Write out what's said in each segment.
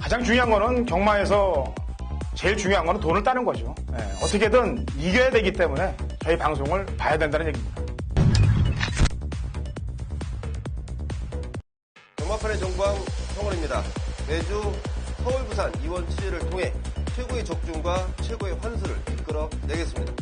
가장 중요한 거는 경마에서 제일 중요한 거는 돈을 따는 거죠. 어떻게든 이겨야 되기 때문에 저희 방송을 봐야 된다는 얘기입니다. 경마판의 정광 성원입니다. 매주 서울, 부산, 이원 취재를 통해 최고의 적중과 최고의 환수를 이끌어내겠습니다.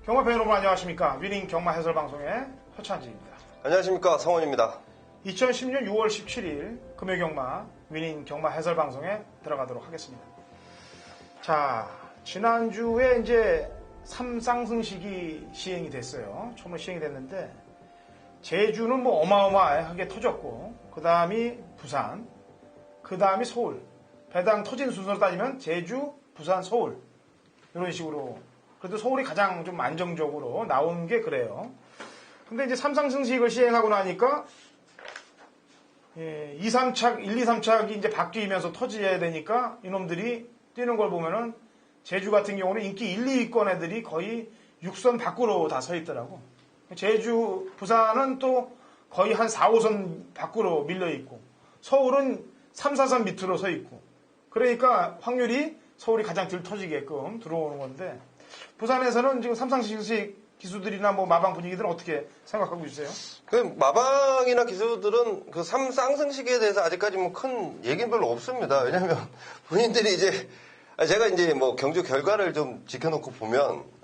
경마팬 여러분 안녕하십니까. 위닝 경마 해설 방송의 허찬지입니다. 안녕하십니까. 성원입니다. 2010년 6월 17일 금요경마 위닝 경마 해설 방송에 들어가도록 하겠습니다. 자, 지난주에 이제 삼상승식이 시행이 됐어요. 처음으로 시행이 됐는데 제주는 뭐 어마어마하게 터졌고 그 다음이 부산, 그 다음이 서울. 배당 터진 순서로 따지면 제주, 부산, 서울 이런 식으로 그래도 서울이 가장 좀 안정적으로 나온 게 그래요. 근데 이제 삼상승식을 시행하고 나니까 1, 2, 3착이 이제 바뀌면서 터져야 되니까 이놈들이 뛰는 걸 보면은 제주 같은 경우는 인기 1, 2위권 애들이 거의 6선 밖으로 다 서 있더라고. 제주, 부산은 또 거의 한 4, 5선 밖으로 밀려 있고 서울은 3, 4선 밑으로 서 있고 그러니까 확률이 서울이 가장 덜 터지게끔 들어오는 건데 부산에서는 지금 삼상승식 기수들이나 뭐 마방 분위기들은 어떻게 생각하고 있어요? 그 마방이나 기수들은 그 삼상승식에 대해서 아직까지 뭐 큰 얘기는 별로 없습니다. 왜냐면 본인들이 이제 제가 이제 뭐 경주 결과를 좀 지켜놓고 보면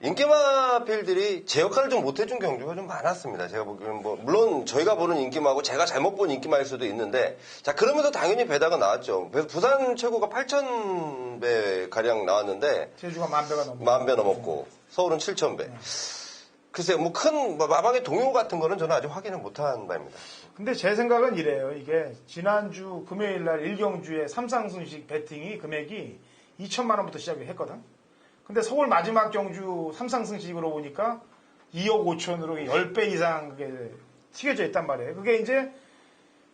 인기마필들이 제 역할을 좀 못해준 경주가 좀 많았습니다. 제가 보기에는 뭐 물론 저희가 보는 인기마하고 제가 잘못 본 인기마일 수도 있는데 자 그러면서 당연히 배당은 나왔죠. 그래서 부산 최고가 8,000배 가량 나왔는데 제주가 10,000배가 넘고 10,000배 넘었고 서울은 7,000배. 글쎄요, 뭐 큰 마방의 동요 같은 거는 저는 아직 확인을 못한 바입니다. 근데 제 생각은 이래요. 이게 지난주 금요일 날 1경주에 삼상승식 배팅이 금액이 2천만 원부터 시작을 했거든. 근데 서울 마지막 경주 삼상승식으로 보니까 2억 5천으로 10배 이상 그게 튀겨져 있단 말이에요. 그게 이제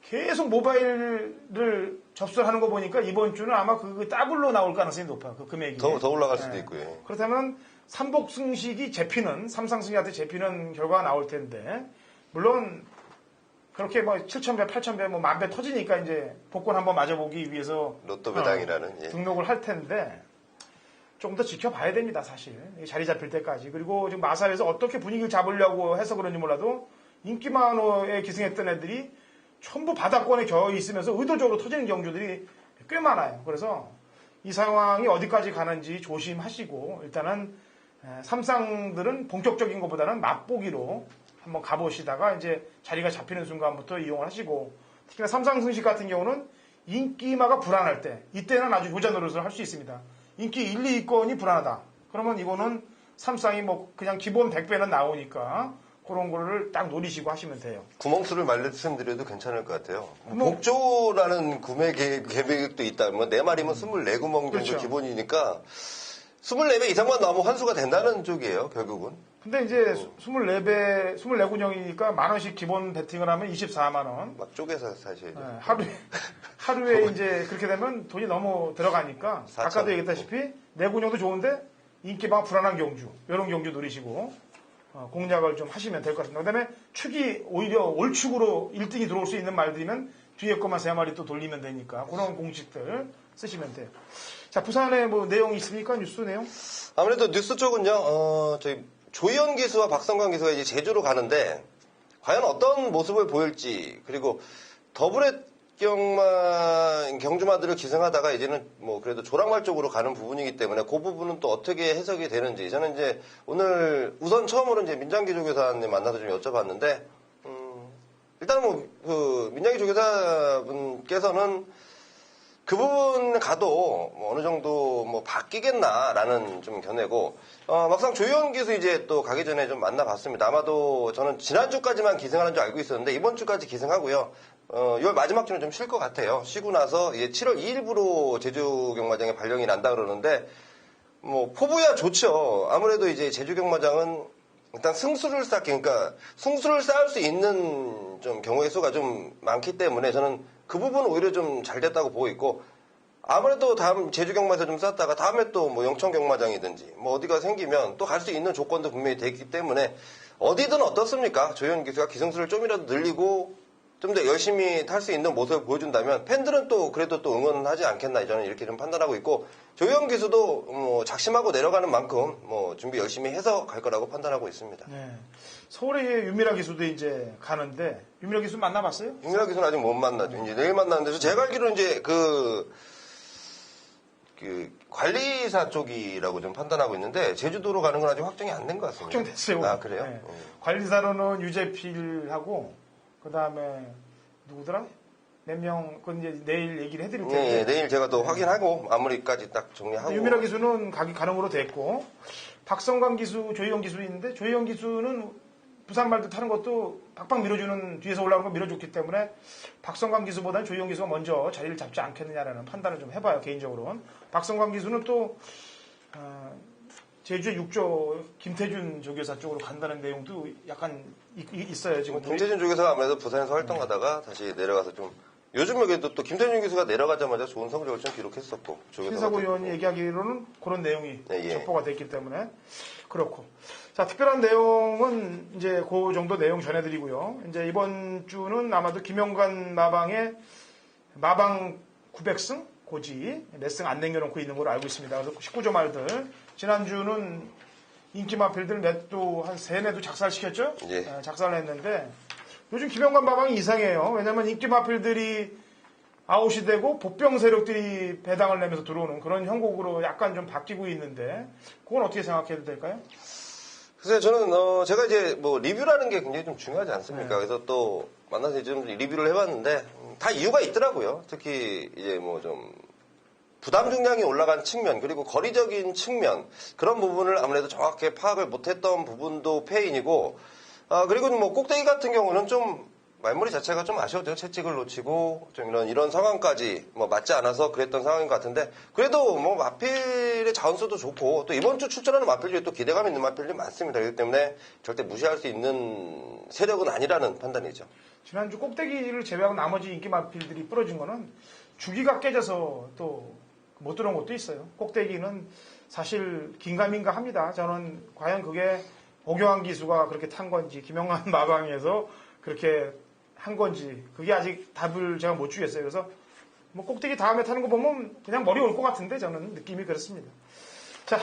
계속 모바일을 접수를 하는 거 보니까 이번 주는 아마 그 더블로 나올 가능성이 높아. 그 금액이. 더 올라갈 수도 있고요. 그렇다면 삼복승식이 잡히는, 삼상승식한테 잡히는 결과가 나올 텐데, 물론 그렇게 뭐 7,000배, 8,000배, 뭐 10,000배 터지니까 이제 복권 한번 맞아보기 위해서 로또 배당이라는 등록을 할 텐데, 좀 더 지켜봐야 됩니다, 사실. 자리 잡힐 때까지. 그리고 지금 마사에서 어떻게 분위기를 잡으려고 해서 그런지 몰라도 인기만호에 기승했던 애들이 전부 바닥권에 겨 있으면서 의도적으로 터지는 경주들이 꽤 많아요. 그래서 이 상황이 어디까지 가는지 조심하시고 일단은 삼상들은 본격적인 것보다는 맛보기로 한번 가보시다가 이제 자리가 잡히는 순간부터 이용을 하시고 특히나 삼상승식 같은 경우는 인기마가 불안할 때 이때는 아주 효자 노릇을 할 수 있습니다. 인기 1, 2위권이 불안하다. 그러면 이거는 삼상이 뭐 그냥 기본 100배는 나오니까 그런 거를 딱 노리시고 하시면 돼요. 구멍수를 말씀드려도 괜찮을 것 같아요. 복조라는 구매 계획도 있다. 뭐 4마리면 24구멍 정도 그렇죠. 기본이니까 24배 이상만 나오면 환수가 된다는 쪽이에요, 결국은. 근데 이제 24배, 24군형이니까 만 원씩 기본 베팅을 하면 24만 원. 막 쪼개서 사실. 하루에 이제 그렇게 되면 돈이 너무 들어가니까 4,000. 아까도 얘기했다시피 4군형도 좋은데 인기방 불안한 경주, 이런 경주 노리시고 공략을 좀 하시면 될 것 같습니다. 그 다음에 축이 오히려 올축으로 1등이 들어올 수 있는 말들이면 뒤에 것만 3마리 또 돌리면 되니까 그런 공식들 쓰시면 돼요. 자, 부산에 뭐 내용이 있습니까? 뉴스 내용? 아무래도 뉴스 쪽은요, 저희 조희연 기수와 박성광 기수가 이제 제주로 가는데, 과연 어떤 모습을 보일지, 그리고 더블의 경주마들을 기승하다가 이제는 뭐 그래도 조랑말 쪽으로 가는 부분이기 때문에 그 부분은 또 어떻게 해석이 되는지, 저는 이제 오늘 우선 처음으로 이제 민장기 조교사님 만나서 좀 여쭤봤는데, 일단은 뭐, 민장기 조교사분께서는 그 부분 가도 뭐 어느 정도 뭐 바뀌겠나라는 좀 견해고 막상 조희연 기수 이제 또 가기 전에 좀 만나봤습니다. 아마도 저는 지난주까지만 기승하는 줄 알고 있었는데 이번 주까지 기승하고요. 6월 마지막 주는 좀 쉴 것 같아요. 쉬고 나서 이제 7월 2일부로 제주 경마장에 발령이 난다 그러는데 뭐 포부야 좋죠. 아무래도 이제 제주 경마장은 일단 승수를 쌓기, 그러니까 승수를 쌓을 수 있는 좀 경우의 수가 좀 많기 때문에 저는 그 부분은 오히려 좀 잘 됐다고 보고 있고, 아무래도 다음 제주 경마에서 좀 쌓다가 다음에 또 뭐 영천 경마장이든지 뭐 어디가 생기면 또 갈 수 있는 조건도 분명히 돼 있기 때문에 어디든 어떻습니까? 조현 기수가 기승수를 좀이라도 늘리고 좀 더 열심히 탈 수 있는 모습을 보여준다면 팬들은 또 그래도 또 응원하지 않겠나, 저는 이렇게 좀 판단하고 있고, 조현 기수도 뭐 작심하고 내려가는 만큼 뭐 준비 열심히 해서 갈 거라고 판단하고 있습니다. 네. 서울의 유미라 기수도 이제 가는데, 유미라 기수 만나봤어요? 유미라 기수는 아직 못 만나죠. 이제 내일 만나는데, 제가 알기로는 이제 그 관리사 쪽이라고 좀 판단하고 있는데, 제주도로 가는 건 아직 확정이 안 된 것 같습니다. 확정됐어요. 아, 그래요? 네. 관리사로는 유재필하고, 그 다음에, 누구더라? 몇 명, 그건 이제 내일 얘기를 해드릴 텐데. 네, 내일 제가 또 확인하고, 마무리까지 딱 정리하고. 유미라 기수는 가기 가능으로 됐고, 박성광 기수, 조희영 기수 있는데, 조희영 기수는 부산 말도 타는 것도 박박 밀어주는, 뒤에서 올라오는 거 밀어줬기 때문에, 박성광 기수보다는 조희영 기수가 먼저 자리를 잡지 않겠느냐라는 판단을 좀 해봐요, 개인적으로는. 박성광 기수는 또, 제주의 6조 김태준 조교사 쪽으로 간다는 내용도 약간 있어요, 지금. 김태준 쪽에서 아무래도 부산에서 활동하다가 다시 내려가서 좀, 요즘 여기도 또 김태준 교수가 내려가자마자 좋은 성적을 좀 기록했었고. 신사고 의원이 얘기하기로는 그런 내용이 예. 첩보가 됐기 때문에 그렇고. 자, 특별한 내용은 이제 그 정도 내용 전해드리고요. 이제 이번 주는 아마도 김영관 마방의 마방 900승 고지 몇 승 안 남겨놓고 있는 걸로 알고 있습니다. 그래서 19조 말들. 지난주는 인기 마필들 몇도 한 3내도 작살시켰죠? 예. 작살을 했는데 요즘 김영관 마방이 이상해요. 왜냐면 인기 마필들이 아웃이 되고 복병 세력들이 배당을 내면서 들어오는 그런 형국으로 약간 좀 바뀌고 있는데 그건 어떻게 생각해도 될까요? 글쎄요, 저는, 제가 이제 뭐 리뷰라는 게 굉장히 좀 중요하지 않습니까? 네. 그래서 또 만나서 좀 리뷰를 해봤는데, 다 이유가 있더라고요. 특히 이제 뭐 좀 부담 중량이 올라간 측면, 그리고 거리적인 측면, 그런 부분을 아무래도 정확하게 파악을 못했던 부분도 패인이고, 그리고 뭐 꼭대기 같은 경우는 좀 말머리 자체가 좀 아쉬웠죠. 채찍을 놓치고 좀 이런 상황까지 뭐 맞지 않아서 그랬던 상황인 것 같은데, 그래도 뭐 마필의 자원수도 좋고 또 이번 주 출전하는 마필들이 또 기대감 있는 마필들이 많습니다. 그렇기 때문에 절대 무시할 수 있는 세력은 아니라는 판단이죠. 지난주 꼭대기를 제외하고 나머지 인기 마필들이 부러진 거는 주기가 깨져서 또 못 들어온 것도 있어요. 꼭대기는 사실 긴가민가 합니다. 저는 과연 그게 오경환 기수가 그렇게 탄 건지 김영환 마방에서 그렇게 한 건지 그게 아직 답을 제가 못 주겠어요. 그래서 뭐 꼭대기 다음에 타는 거 보면 그냥 머리 올 것 같은데 저는 느낌이 그렇습니다. 자,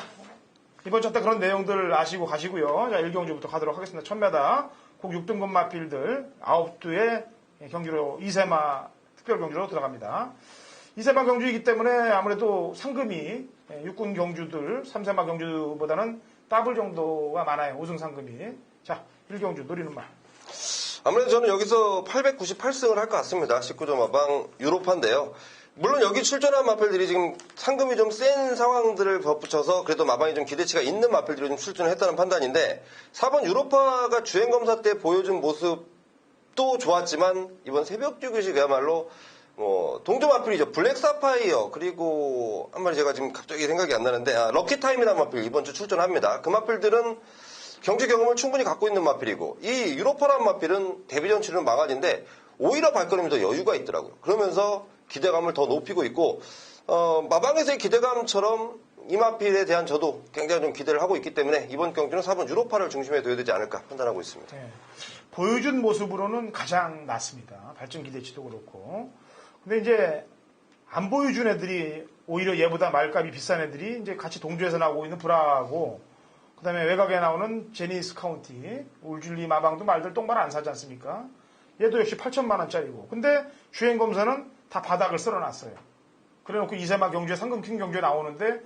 이번 주 때 그런 내용들 아시고 가시고요. 자, 1경주부터 가도록 하겠습니다. 1000m 국 6등급 마필들 9두의 경주로 2세마 특별 경주로 들어갑니다. 2세마 경주이기 때문에 아무래도 상금이 육군 경주들 3세마 경주보다는 더블 정도가 많아요. 우승 상금이. 자, 1경주 노리는 말. 아무래도 저는 여기서 898승을 할 것 같습니다. 19조 마방 유로파인데요. 물론 여기 출전한 마필들이 지금 상금이 좀 센 상황들을 덧붙여서 그래도 마방이 좀 기대치가 있는 마필들이 좀 출전을 했다는 판단인데, 4번 유로파가 주행검사 때 보여준 모습도 좋았지만 이번 새벽주 교시 그야말로 동조 마필이죠. 블랙 사파이어, 그리고 한 마리 제가 지금 갑자기 생각이 안 나는데, 럭키타임이라는 마필 이번 주 출전합니다. 그 마필들은 경주 경험을 충분히 갖고 있는 마필이고, 이 유로파라는 마필은 데뷔전 치르는 망아지인데 오히려 발걸음이 더 여유가 있더라고요. 그러면서 기대감을 더 높이고 있고, 마방에서의 기대감처럼 이 마필에 대한 저도 굉장히 좀 기대를 하고 있기 때문에 이번 경주는 4번 유로파를 중심에 둬야 되지 않을까 판단하고 있습니다. 네. 보여준 모습으로는 가장 낫습니다. 발전 기대치도 그렇고. 근데 이제 안 보여준 애들이 오히려 얘보다 말값이 비싼 애들이 이제 같이 동조해서 나오고 있는 브라하고, 그 다음에 외곽에 나오는 제니스 카운티, 울줄리 마방도 말들 똥발 안 사지 않습니까? 얘도 역시 8천만 원짜리고. 근데 주행검사는 다 바닥을 쓸어놨어요. 그래 놓고 2세마 경주에 상금 킹 경주에 나오는데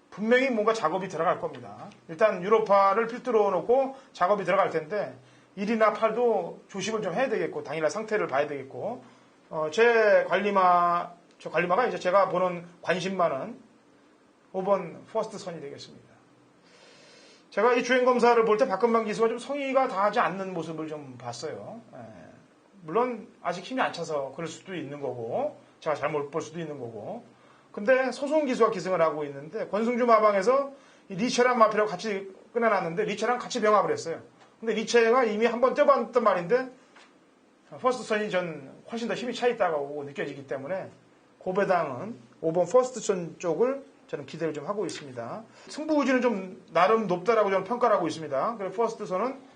분명히 뭔가 작업이 들어갈 겁니다. 일단 유로파를 필두로 놓고 작업이 들어갈 텐데 1이나 8도 조심을 좀 해야 되겠고, 당일날 상태를 봐야 되겠고, 제 관리마가 이제 제가 보는 관심만은 5번 퍼스트 선이 되겠습니다. 제가 이 주행검사를 볼 때 박근방 기수가 좀 성의가 다하지 않는 모습을 좀 봤어요. 물론 아직 힘이 안 차서 그럴 수도 있는 거고, 제가 잘못 볼 수도 있는 거고. 근데 소송 기수가 기승을 하고 있는데 권승주 마방에서 이 리처란 마필하고 같이 꺼내놨는데 리체랑 같이 병합을 했어요. 근데 리체가 이미 한번 떼봤던 말인데 퍼스트선이 전 훨씬 더 힘이 차 있다고 느껴지기 때문에 고배당은 5번 퍼스트선 쪽을 저는 기대를 좀 하고 있습니다. 승부 의지는 좀 나름 높다라고 저는 평가를 하고 있습니다. 그래서 퍼스트선은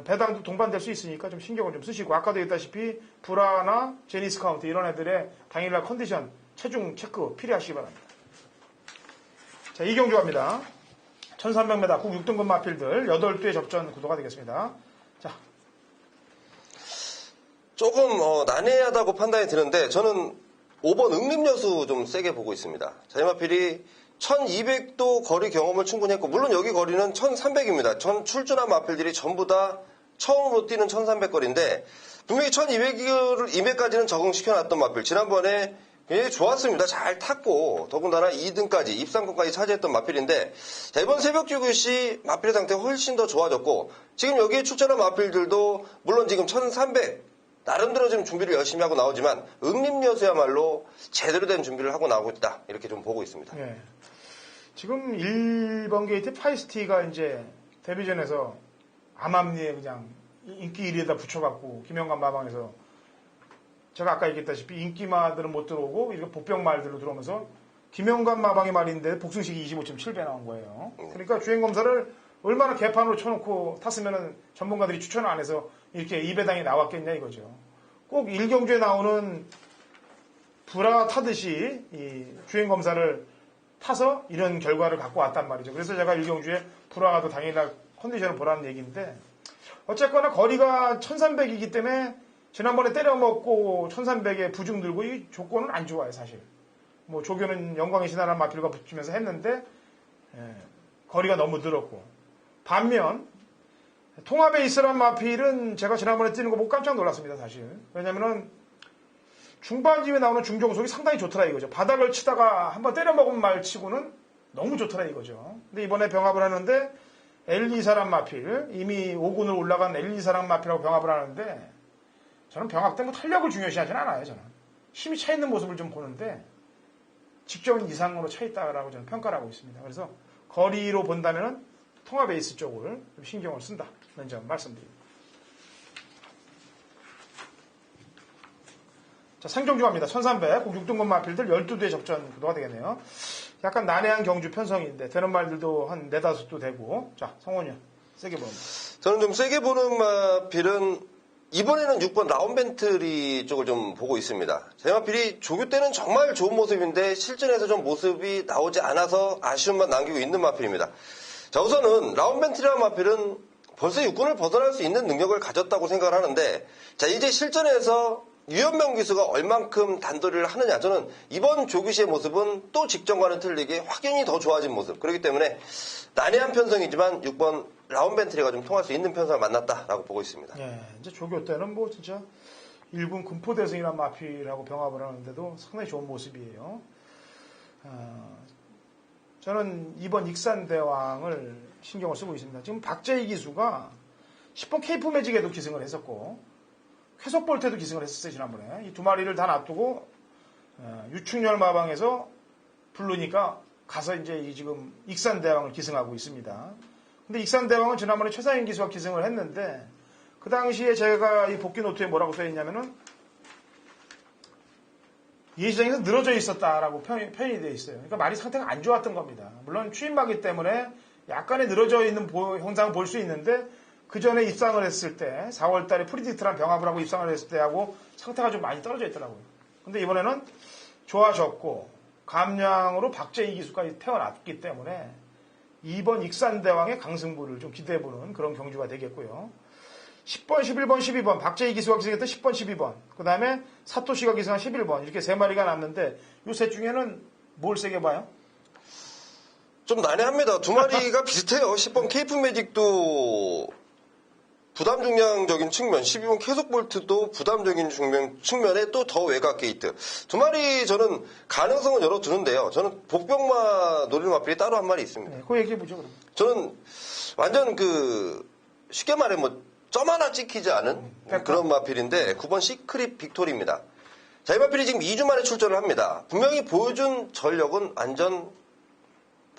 배당도 동반될 수 있으니까 좀 신경을 좀 쓰시고 아까도 얘기했다시피 브라나 제니스 카운트 이런 애들의 당일날 컨디션 체중 체크 필요하시기 바랍니다. 자, 이경주 갑니다. 1300m 국 6등급 마필들 8두의 접전 구도가 되겠습니다. 자, 조금 난해하다고 판단이 드는데 저는 5번 응립여수 좀 세게 보고 있습니다. 자이마필이 1200도 거리 경험을 충분히 했고 물론 여기 거리는 1300입니다. 전 출전한 마필들이 전부 다 처음으로 뛰는 1300거리인데 분명히 1200까지는 적응시켜놨던 마필 지난번에 굉장히 좋았습니다. 잘 탔고 더군다나 2등까지 입상권까지 차지했던 마필인데 자, 이번 새벽주교시 마필의 상태가 훨씬 더 좋아졌고 지금 여기에 출전한 마필들도 물론 지금 1300 나름대로 지금 준비를 열심히 하고 나오지만 응립여수야말로 제대로 된 준비를 하고 나오고 있다 이렇게 좀 보고 있습니다. 네. 지금 1번 게이트 파이스티가 이제 데뷔전에서 암암리에 그냥 인기 1위에다 붙여갖고 김영관 마방에서 제가 아까 얘기했다시피 인기마들은 못 들어오고 이렇게 복병말들로 들어오면서 김영관 마방의 말인데 복승식이 25.7배 나온 거예요. 그러니까 주행검사를 얼마나 개판으로 쳐놓고 탔으면은 전문가들이 추천을 안 해서 이렇게 2배당이 나왔겠냐 이거죠. 꼭 1경주에 나오는 브라 타듯이 이 주행검사를 타서 이런 결과를 갖고 왔단 말이죠. 그래서 제가 1경주에 브라가 더 당일날 컨디션을 보라는 얘기인데 어쨌거나 거리가 1300이기 때문에 지난번에 때려먹고 1300에 부중 들고 이 조건은 안 좋아요 사실. 뭐 조교는 영광의 신하라는 마필과 붙이면서 했는데 거리가 너무 늘었고 반면 통합에 있으란 마필은 제가 지난번에 뛰는 거 보고 깜짝 놀랐습니다 사실. 왜냐면은 중반쯤에 나오는 중종속이 상당히 좋더라 이거죠. 바닥을 치다가 한번 때려먹은 말 치고는 너무 좋더라 이거죠. 근데 이번에 병합을 하는데 L2사람 마필 이미 5군을 올라간 L2사람 마필하고 병합을 하는데 저는 병합 때 뭐 탄력을 중요시하지는 않아요 저는. 힘이 차 있는 모습을 좀 보는데 직전 이상으로 차 있다라고 저는 평가를 하고 있습니다. 그래서 거리로 본다면은 통합 에이스 쪽을 좀 신경을 쓴다는 점 말씀드립니다. 자, 생정주 갑니다. 1300, 6등급 마필들 12두의 접전 구도가 되겠네요. 약간 난해한 경주 편성인데, 되는 말들도 한 4, 5도 되고. 자, 성원이요. 세게 보는 말. 저는 좀 세게 보는 마필은 이번에는 6번 라운벤트리 쪽을 좀 보고 있습니다. 제 마필이 조교 때는 정말 좋은 모습인데 실전에서 좀 모습이 나오지 않아서 아쉬움만 남기고 있는 마필입니다. 자, 우선은 라운벤트리라는 마필은 벌써 6군을 벗어날 수 있는 능력을 가졌다고 생각을 하는데 자, 이제 실전에서 유현명 기수가 얼만큼 단도리를 하느냐. 저는 이번 조규시의 모습은 또 직전과는 틀리게 확연히 더 좋아진 모습. 그렇기 때문에 난해한 편성이지만 6번 라운벤트리가 좀 통할 수 있는 편성을 만났다라고 보고 있습니다. 예, 이제 조교 때는 뭐 진짜 1군 금포대승이란 마필하고 병합을 하는데도 상당히 좋은 모습이에요. 저는 이번 익산대왕을 신경을 쓰고 있습니다. 지금 박재희 기수가 10번 케이프 매직에도 기승을 했었고 쾌속볼 때도 기승을 했었어요 지난번에. 이 두 마리를 다 놔두고 유충렬 마방에서 부르니까 가서 이제 지금 익산대왕을 기승하고 있습니다. 근데 익산대왕은 지난번에 최상인 기수가 기승을 했는데 그 당시에 제가 이 복귀 노트에 뭐라고 써있냐면은 예시장에서 늘어져 있었다라고 표현이 되어 있어요. 그러니까 말이 상태가 안 좋았던 겁니다. 물론 추임마기 때문에 약간의 늘어져 있는 형상을 볼 수 있는데 그 전에 입상을 했을 때 4월 달에 프리딕트랑 병합을 하고 입상을 했을 때하고 상태가 좀 많이 떨어져 있더라고요. 근데 이번에는 좋아졌고 감량으로 박재희 기수까지 태어났기 때문에 이번 익산대왕의 강승부를 좀 기대해보는 그런 경주가 되겠고요. 10번, 11번, 12번 박재희 기수가 기승했던 10번, 12번 그 다음에 사토시가 기승한 11번 이렇게 세 마리가 남는데 이 셋 중에는 뭘 세게 봐요? 좀 난해합니다. 두 마리가 비슷해요. 10번 케이프 매직도 부담 중량적인 측면, 12번 계속 볼트도 부담적인 측면에 또 더 외곽 게이트. 두 마리 저는 가능성은 열어두는데요. 저는 복병마 노리는 마필이 따로 한 마리 있습니다. 네, 그거 얘기해보죠, 그럼. 저는 완전 쉽게 말해 점 하나 찍히지 않은 그런 마필인데 9번 시크릿 빅토리입니다. 자, 이 마필이 지금 2주 만에 출전을 합니다. 분명히 보여준 전력은 완전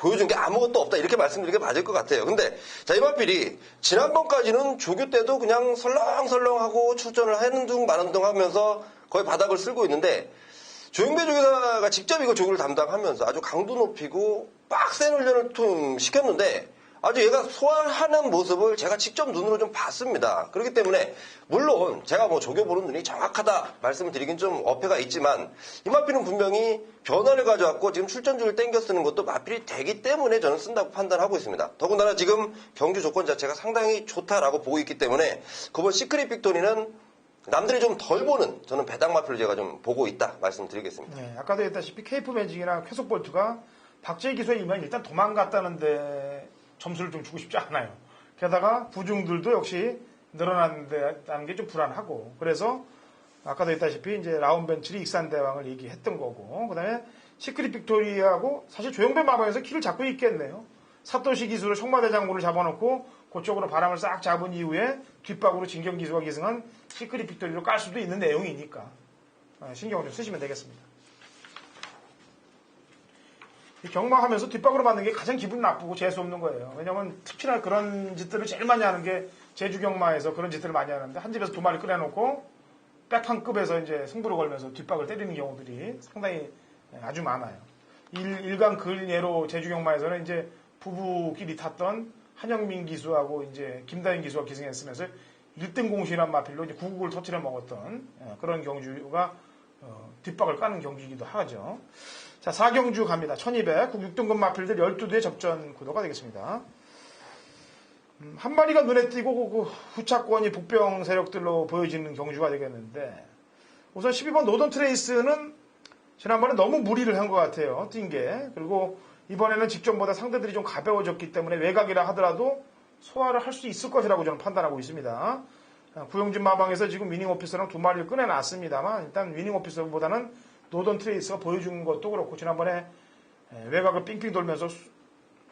보여준 게 아무것도 없다 이렇게 말씀드리는 게 맞을 것 같아요. 근데 자 이마필이 지난번까지는 조교 때도 그냥 설렁설렁하고 출전을 하는 둥 마는 둥 하면서 거의 바닥을 쓸고 있는데 조용배 조교사가 직접 이거 조교를 담당하면서 아주 강도 높이고 빡센 훈련을 좀 시켰는데 아주 얘가 소화하는 모습을 제가 직접 눈으로 좀 봤습니다. 그렇기 때문에 물론 제가 뭐 조교 보는 눈이 정확하다 말씀을 드리긴 좀 어폐가 있지만 이마필은 분명히 변화를 가져왔고 지금 출전주를 땡겨 쓰는 것도 마필이 되기 때문에 저는 쓴다고 판단하고 있습니다. 더군다나 지금 경주 조건 자체가 상당히 좋다라고 보고 있기 때문에 그번 시크릿 빅토리는 남들이 좀 덜 보는 저는 배당 마필을 제가 좀 보고 있다 말씀드리겠습니다. 네, 아까도 했다시피 케이프 매직이나 쾌속 볼트가 박재희 기수에 이면 일단 도망갔다는데 점수를 좀 주고 싶지 않아요. 게다가 부중들도 역시 늘어난다는 게 좀 불안하고 그래서 아까도 했다시피 이제 라운벤츠리 익산대왕을 얘기했던 거고 그다음에 시크릿 빅토리하고 사실 조용배 마방에서 키를 잡고 있겠네요. 사토시 기수로 청마대 장군을 잡아놓고 그쪽으로 바람을 싹 잡은 이후에 뒷박으로 진경 기수가 기승한 시크릿 빅토리로 깔 수도 있는 내용이니까 신경을 좀 쓰시면 되겠습니다. 경마하면서 뒷박으로 맞는 게 가장 기분 나쁘고 재수 없는 거예요. 왜냐면 특히나 그런 짓들을 제일 많이 하는 게 제주 경마에서 그런 짓들을 많이 하는데 한 집에서 두 마리 꺼내놓고 백판급에서 이제 승부를 걸면서 뒷박을 때리는 경우들이 상당히 아주 많아요. 일강 그 예로 제주 경마에서는 이제 부부끼리 탔던 한영민 기수하고 이제 김다인 기수가 기승했으면서 1등 공신한 마필로 이제 구국을 터뜨려 먹었던 그런 경주가 뒷박을 까는 경기이기도 하죠. 자, 4경주 갑니다. 1200, 6등급 마필들 12대의 접전 구도가 되겠습니다. 한 마리가 눈에 띄고 그 후차권이 복병 세력들로 보여지는 경주가 되겠는데 우선 12번 노던 트레이스는 지난번에 너무 무리를 한 것 같아요. 뛴 게. 그리고 이번에는 직전보다 상대들이 좀 가벼워졌기 때문에 외곽이라 하더라도 소화를 할 수 있을 것이라고 저는 판단하고 있습니다. 구용진 마방에서 지금 위닝 오피서랑 두 마리를 꺼내놨습니다만 일단 위닝 오피서보다는 노던 트레이스가 보여준 것도 그렇고 지난번에 외곽을 삥삥 돌면서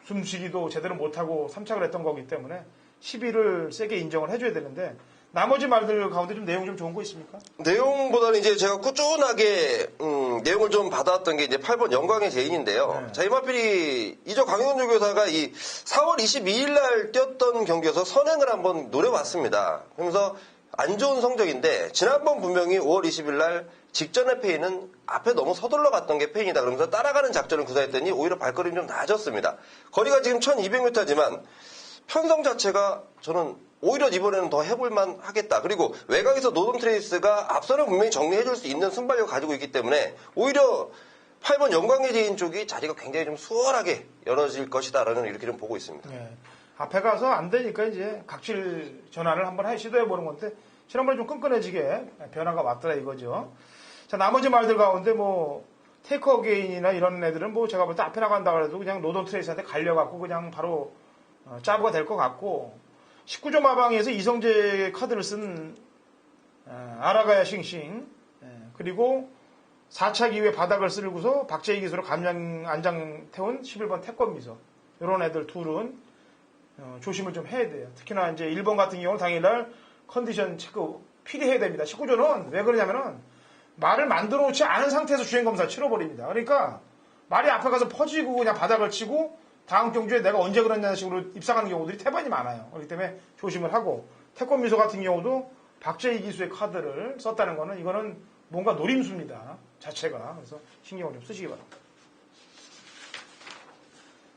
숨쉬기도 제대로 못하고 삼착을 했던 거기 때문에 10위를 세게 인정을 해줘야 되는데 나머지 말들 가운데 좀 내용 좀 좋은 거 있습니까? 내용보다는 이제 제가 꾸준하게 내용을 좀 받아왔던 게 이제 8번 영광의 제인인데요. 네. 자, 이마필이 이조 강현주 교사가 이 4월 22일 날 뛰었던 경기에서 선행을 한번 노려봤습니다. 그러면서 안 좋은 성적인데 지난번 분명히 5월 20일 날 직전의 페이는 앞에 너무 서둘러 갔던 게 페인이다. 그러면서 따라가는 작전을 구사했더니 오히려 발걸음이 좀 낮았습니다. 거리가 지금 1200m지만 편성 자체가 저는 오히려 이번에는 더 해볼만 하겠다. 그리고 외곽에서 노던 트레이스가 앞서는 분명히 정리해줄 수 있는 순발력을 가지고 있기 때문에 오히려 8번 영광의 제인 쪽이 자리가 굉장히 좀 수월하게 열어질 것이다. 라는 이렇게 좀 보고 있습니다. 네. 앞에 가서 안 되니까 이제 각질 전환을 한번 시도해보는 건데 지난번에 좀 끈끈해지게 변화가 왔더라 이거죠. 자, 나머지 말들 가운데 뭐 테이크 어게인이나 이런 애들은 뭐 제가 볼 때 앞에 나간다 그래도 그냥 노던 트레이스한테 갈려갖고 그냥 바로 짜부가 될 것 같고 19조 마방에서 이성재 카드를 쓴 아라가야 싱싱 그리고 4차 기후에 바닥을 쓸고서 박재희 기수로 안장 태운 11번 태권미소 이런 애들 둘은 조심을 좀 해야 돼요. 특히나 이제 1번 같은 경우는 당일날 컨디션 체크 필히 해야 됩니다. 19조는 왜 그러냐면은 말을 만들어 놓지 않은 상태에서 주행검사 치러버립니다. 그러니까 말이 앞에 가서 퍼지고 그냥 바닥을 치고 다음 경주에 내가 언제 그랬냐는 식으로 입상하는 경우들이 태반이 많아요. 그렇기 때문에 조심을 하고 태권미소 같은 경우도 박재희 기수의 카드를 썼다는 거는 이거는 뭔가 노림수입니다. 자체가. 그래서 신경을 좀 쓰시기 바랍니다.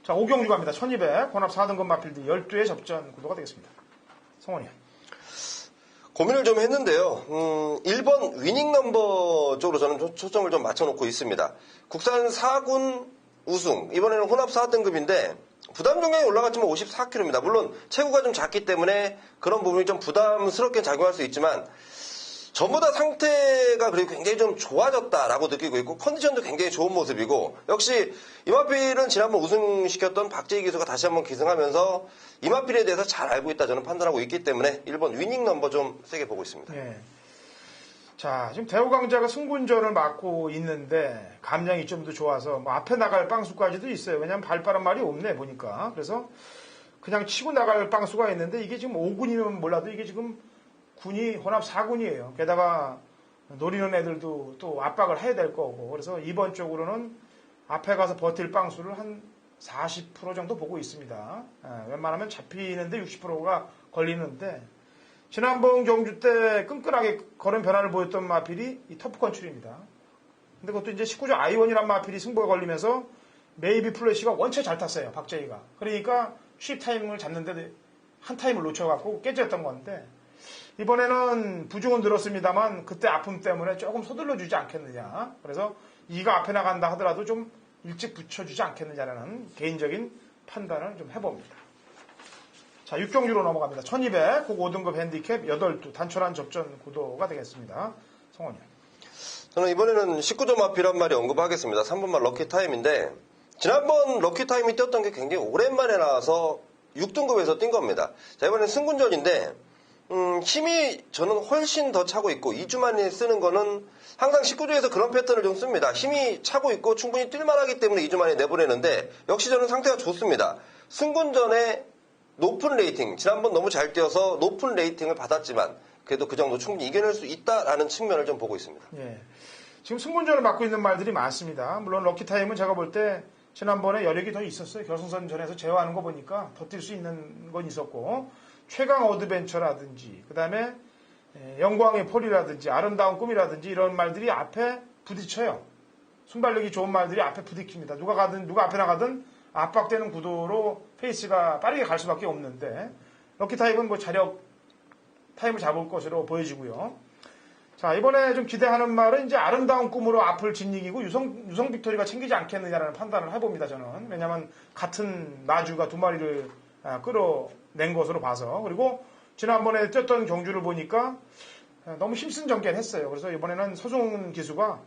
자, 5경주 갑니다. 1200 혼합 4등급 마필드 12의 접전 구도가 되겠습니다. 성원이. 고민을 좀 했는데요. 1번 위닝 넘버 쪽으로 저는 초점을 좀 맞춰놓고 있습니다. 국산 4군 우승. 이번에는 혼합 4등급인데 부담 종량이 올라갔지만 54kg입니다. 물론 체구가 좀 작기 때문에 그런 부분이 좀 부담스럽게 작용할 수 있지만 전보다 상태가 그리고 굉장히 좀 좋아졌다라고 느끼고 있고 컨디션도 굉장히 좋은 모습이고 역시 이마필은 지난번 우승시켰던 박재희 기수가 다시 한번 기승하면서 이마필에 대해서 잘 알고 있다 저는 판단하고 있기 때문에 1번 위닝 넘버 좀 세게 보고 있습니다. 네. 자, 지금 대우강자가 승군전을 맡고 있는데 감량이 좀 더 좋아서 뭐 앞에 나갈 빵수까지도 있어요. 왜냐하면 발빠른 말이 없네 보니까. 그래서 그냥 치고 나갈 빵수가 있는데 이게 지금 5군이면 몰라도 이게 지금 군이 혼합 4군이에요. 게다가 노리는 애들도 또 압박을 해야 될 거고. 그래서 이번 쪽으로는 앞에 가서 버틸 빵수를 한 40% 정도 보고 있습니다. 웬만하면 잡히는데 60%가 걸리는데 지난번 경주 때 끈끈하게 걸음 변화를 보였던 마필이 이 터프 컨츄리입니다. 근데 그것도 이제 19조 아이원이란 마필이 승부가 걸리면서 메이비 플래시가 원체 잘 탔어요. 박재희가. 그러니까 쉿 타이밍을 잡는데 한 타임을 놓쳐갖고 깨졌던 건데 이번에는 부중은 늘었습니다만 그때 아픔 때문에 조금 서둘러 주지 않겠느냐. 그래서 이가 앞에 나간다 하더라도 좀 일찍 붙여주지 않겠느냐라는 개인적인 판단을 좀 해봅니다. 자, 6경주로 넘어갑니다. 1200, 국 5등급 핸디캡 8두 단촐한 접전 구도가 되겠습니다. 성원이. 저는 이번에는 19점 앞이란 말이 언급하겠습니다. 3번말 럭키타임인데 지난번 럭키타임이 뛰었던 게 굉장히 오랜만에 나와서 6등급에서 뛴 겁니다. 자, 이번엔 승군전인데 힘이 저는 훨씬 더 차고 있고 2주 만에 쓰는 거는 항상 19조에서 그런 패턴을 좀 씁니다. 힘이 차고 있고 충분히 뛸만하기 때문에 2주 만에 내보내는데 역시 저는 상태가 좋습니다. 승군전에 높은 레이팅, 지난번 너무 잘 뛰어서 높은 레이팅을 받았지만 그래도 그 정도 충분히 이겨낼 수 있다라는 측면을 좀 보고 있습니다. 예. 지금 승군전을 맡고 있는 말들이 많습니다. 물론 럭키타임은 제가 볼 때 지난번에 여력이 더 있었어요. 결승선전에서 제어하는 거 보니까 더 뛸 수 있는 건 있었고 최강 어드벤처라든지 그 다음에 영광의 폴이라든지 아름다운 꿈이라든지 이런 말들이 앞에 부딪혀요. 순발력이 좋은 말들이 앞에 부딪힙니다. 누가 앞에 나가든 압박되는 구도로 페이스가 빠르게 갈 수밖에 없는데 럭키타임은 뭐 자력 타임을 잡을 것으로 보여지고요. 자, 이번에 좀 기대하는 말은 이제 아름다운 꿈으로 앞을 짓이기고 유성 빅토리가 챙기지 않겠느냐라는 판단을 해봅니다, 저는. 왜냐하면 같은 나주가 두 마리를 끌어낸 것으로 봐서. 그리고 지난번에 뛰었던 경주를 보니까 너무 힘쓴 전개를 했어요. 그래서 이번에는 서종훈 기수가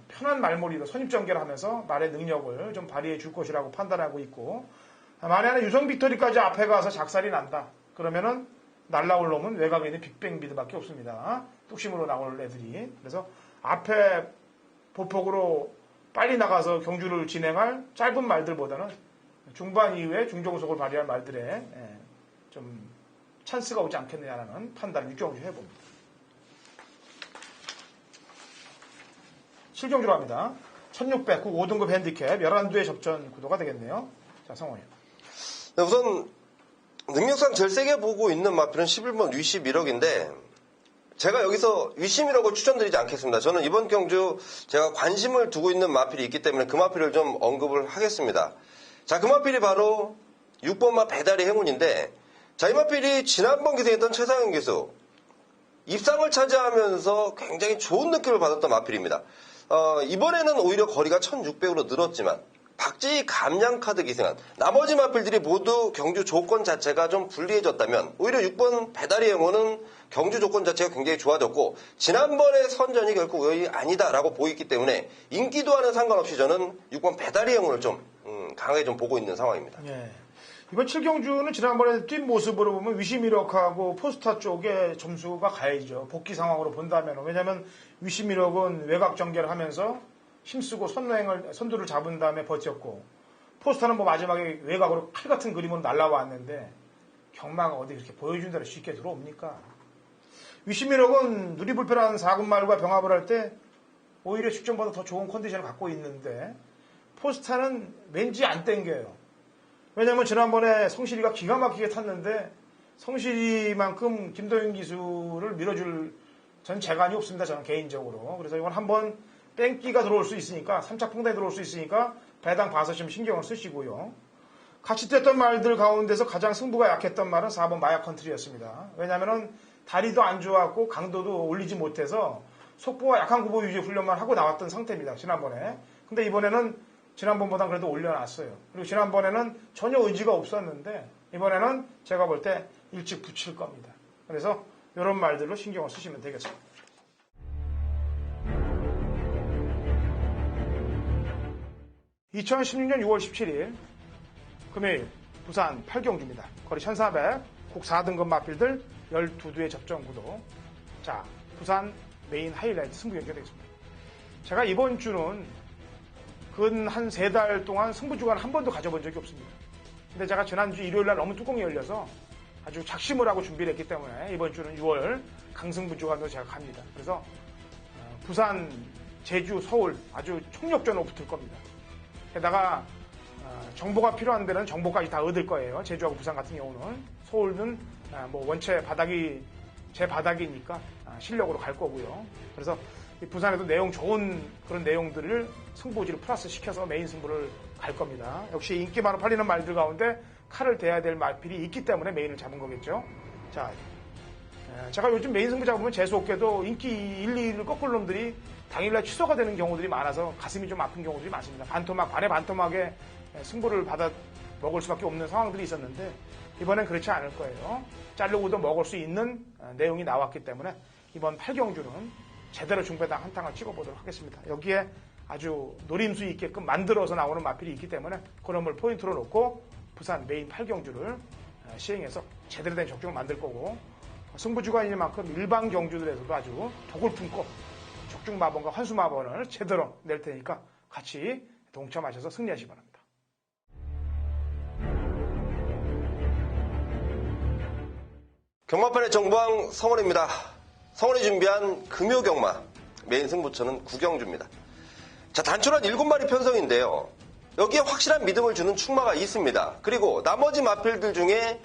편한 말머리로 선입전개를 하면서 말의 능력을 좀 발휘해 줄 것이라고 판단하고 있고 만약에 유성 빅토리까지 앞에 가서 작살이 난다. 그러면은 날라올 놈은 외곽에 있는 빅뱅비드밖에 없습니다. 뚝심으로 나올 애들이. 그래서 앞에 보폭으로 빨리 나가서 경주를 진행할 짧은 말들보다는 중반 이후에 중정속을 발휘할 말들에 좀 찬스가 오지 않겠느냐라는 판단을 6경주 해봅니다. 7경주로 합니다. 1600, 국 5등급 핸디캡 11두의 접전 구도가 되겠네요. 자, 성원이. 네, 우선 능력상 제일 세게 보고 있는 마필은 11번 위시 1억인데 제가 여기서 위시 1억을 추천드리지 않겠습니다. 저는 이번 경주 제가 관심을 두고 있는 마필이 있기 때문에 그 마필을 좀 언급을 하겠습니다. 자, 그 마필이 바로 6번마 배달의 행운인데 자, 이 마필이 지난번 기생했던 최상현 기수 입상을 차지하면서 굉장히 좋은 느낌을 받았던 마필입니다. 이번에는 오히려 거리가 1600으로 늘었지만 박재희 감량카드 기승한 나머지 마필들이 모두 경주 조건 자체가 좀 불리해졌다면 오히려 6번 배달의 행운은 경주 조건 자체가 굉장히 좋아졌고 지난번의 선전이 결코 우연이 아니다라고 보이기 때문에 인기도와는 상관없이 저는 6번 배달의 행운을 좀 강하게 좀 보고 있는 상황입니다. 예. 이번 7경주는 지난번에 뛴 모습으로 보면 위시미력하고 포스타 쪽에 점수가 가야죠. 복귀 상황으로 본다면. 왜냐하면 위시미력은 외곽 전개를 하면서 힘쓰고 선두를 잡은 다음에 버텼고 포스타는 뭐 마지막에 외곽으로 칼 같은 그림으로 날라왔는데 경마가 어디 그렇게 보여준 대로 쉽게 들어옵니까? 위시미력은 누리불편한 4군말과 병합을 할 때 오히려 직전보다 더 좋은 컨디션을 갖고 있는데 포스타는 왠지 안 땡겨요. 왜냐하면 지난번에 성실이가 기가 막히게 탔는데 성실이만큼 김도윤 기수를 밀어줄 전 재간이 없습니다. 저는 개인적으로. 그래서 이건 한번 뺑기가 들어올 수 있으니까 3차 평단에 들어올 수 있으니까 배당 봐서 좀 신경을 쓰시고요. 같이 뛰었던 말들 가운데서 가장 승부가 약했던 말은 4번 마약 컨트리였습니다. 왜냐하면 다리도 안 좋았고 강도도 올리지 못해서 속보와 약한 구보 유지 훈련만 하고 나왔던 상태입니다. 지난번에. 근데 이번에는 지난번보다 그래도 올려놨어요. 그리고 지난번에는 전혀 의지가 없었는데 이번에는 제가 볼 때 일찍 붙일 겁니다. 그래서 이런 말들로 신경을 쓰시면 되겠습니다. (2016년 6월 17일) 금요일 부산 8경주입니다. 거리 1400, 국 4등급 마필들 12두의 접전 구도. 자, 부산 메인 하이라이트 승부 경기가 되겠습니다. 제가 이번 주는 근 한 3달 동안 승부주간 한 번도 가져본 적이 없습니다. 근데 제가 지난주 일요일날 너무 뚜껑이 열려서 아주 작심을 하고 준비를 했기 때문에 이번 주는 6월 강승부주간으로 제가 갑니다. 그래서 부산, 제주, 서울 아주 총력전으로 붙을 겁니다. 게다가 정보가 필요한 데는 정보까지 다 얻을 거예요. 제주하고 부산 같은 경우는. 서울은 뭐 원체 제 바닥이니까 실력으로 갈 거고요. 그래서 부산에도 내용 좋은 그런 내용들을 승부지를 플러스 시켜서 메인 승부를 갈 겁니다. 역시 인기 많아 팔리는 말들 가운데 칼을 대야 될 말필이 있기 때문에 메인을 잡은 거겠죠. 자, 제가 요즘 메인 승부 잡으면 재수없게도 인기 1, 2위를 꺾을 놈들이 당일날 취소가 되는 경우들이 많아서 가슴이 좀 아픈 경우들이 많습니다. 반토막, 반토막에 승부를 받아 먹을 수밖에 없는 상황들이 있었는데 이번엔 그렇지 않을 거예요. 자르고도 먹을 수 있는 내용이 나왔기 때문에 이번 8경주는 제대로 중배당 한탕을 찍어보도록 하겠습니다. 여기에 아주 노림수 있게끔 만들어서 나오는 마필이 있기 때문에 그런 걸 포인트로 놓고 부산 메인 8경주를 시행해서 제대로 된 적중을 만들 거고 승부주가 있는 만큼 일반 경주들에서도 아주 독을 품고 적중 마번과 환수 마번을 제대로 낼 테니까 같이 동참하셔서 승리하시기 바랍니다. 경마판의 정보왕 성원입니다. 성원이 준비한 금요경마 메인 승부처는 9경주입니다. 자, 단촐한 7마리 편성인데요. 여기에 확실한 믿음을 주는 충마가 있습니다. 그리고 나머지 마필들 중에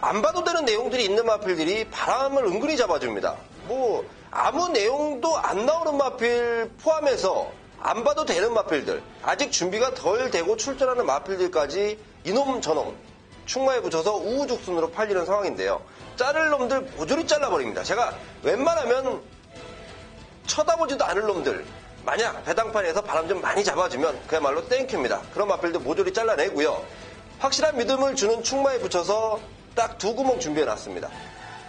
안 봐도 되는 내용들이 있는 마필들이 바람을 은근히 잡아줍니다. 뭐 아무 내용도 안 나오는 마필 포함해서 안 봐도 되는 마필들, 아직 준비가 덜 되고 출전하는 마필들까지 이놈 저놈 충마에 붙여서 우후죽순으로 팔리는 상황인데요. 자를 놈들 모조리 잘라버립니다. 제가 웬만하면 쳐다보지도 않을 놈들, 만약 배당판에서 바람 좀 많이 잡아주면 그야말로 땡큐입니다. 그런 마필들 모조리 잘라내고요. 확실한 믿음을 주는 충마에 붙여서 딱 2구멍 준비해놨습니다.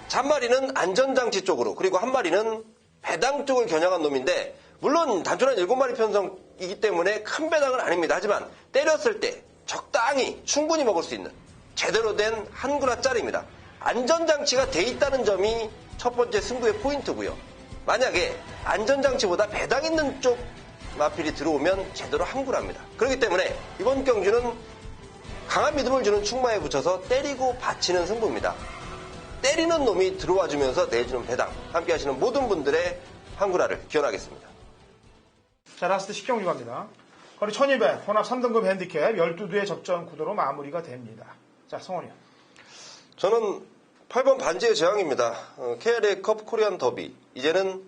잔마리는 안전장치 쪽으로, 그리고 한 마리는 배당 쪽을 겨냥한 놈인데 물론 단순한 7마리 편성이기 때문에 큰 배당은 아닙니다. 하지만 때렸을 때 적당히 충분히 먹을 수 있는 제대로 된 한구라짜리입니다. 안전장치가 돼 있다는 점이 첫 번째 승부의 포인트고요. 만약에 안전장치보다 배당 있는 쪽 마필이 들어오면 제대로 한구랍니다. 그렇기 때문에 이번 경주는 강한 믿음을 주는 충마에 붙여서 때리고 받치는 승부입니다. 때리는 놈이 들어와주면서 내주는 배당, 함께 하시는 모든 분들의 한구라를 기원하겠습니다. 자, 라스트 10경주 갑니다. 거리 1200, 혼합 3등급 핸디캡 12두의 접전 구도로 마무리가 됩니다. 자, 성원이요. 저는 8번 반지의 제왕입니다. KLA 컵 코리안 더비. 이제는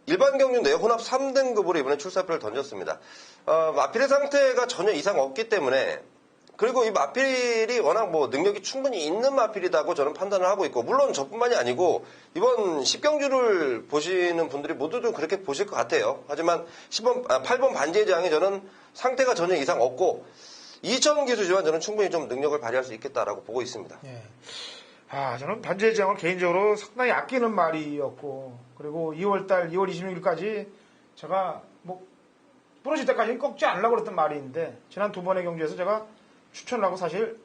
일반 경주 내 혼합 3등급으로 이번에 출사표를 던졌습니다. 마필의 상태가 전혀 이상 없기 때문에, 그리고 이 마필이 워낙 뭐 능력이 충분히 있는 마필이라고 저는 판단을 하고 있고, 물론 저뿐만이 아니고 이번 10경주를 보시는 분들이 모두도 그렇게 보실 것 같아요. 하지만 8번 반지의 제왕이 저는 상태가 전혀 이상 없고 2천 기수지만 저는 충분히 좀 능력을 발휘할 수 있겠다라고 보고 있습니다. 예. 저는 반지의 제왕을 개인적으로 상당히 아끼는 말이었고, 그리고 2월 26일까지 제가 뭐 부러질 때까지는 꺾지 않으려고 그랬던 말인데, 지난 2번의 경주에서 제가 추천을 하고 사실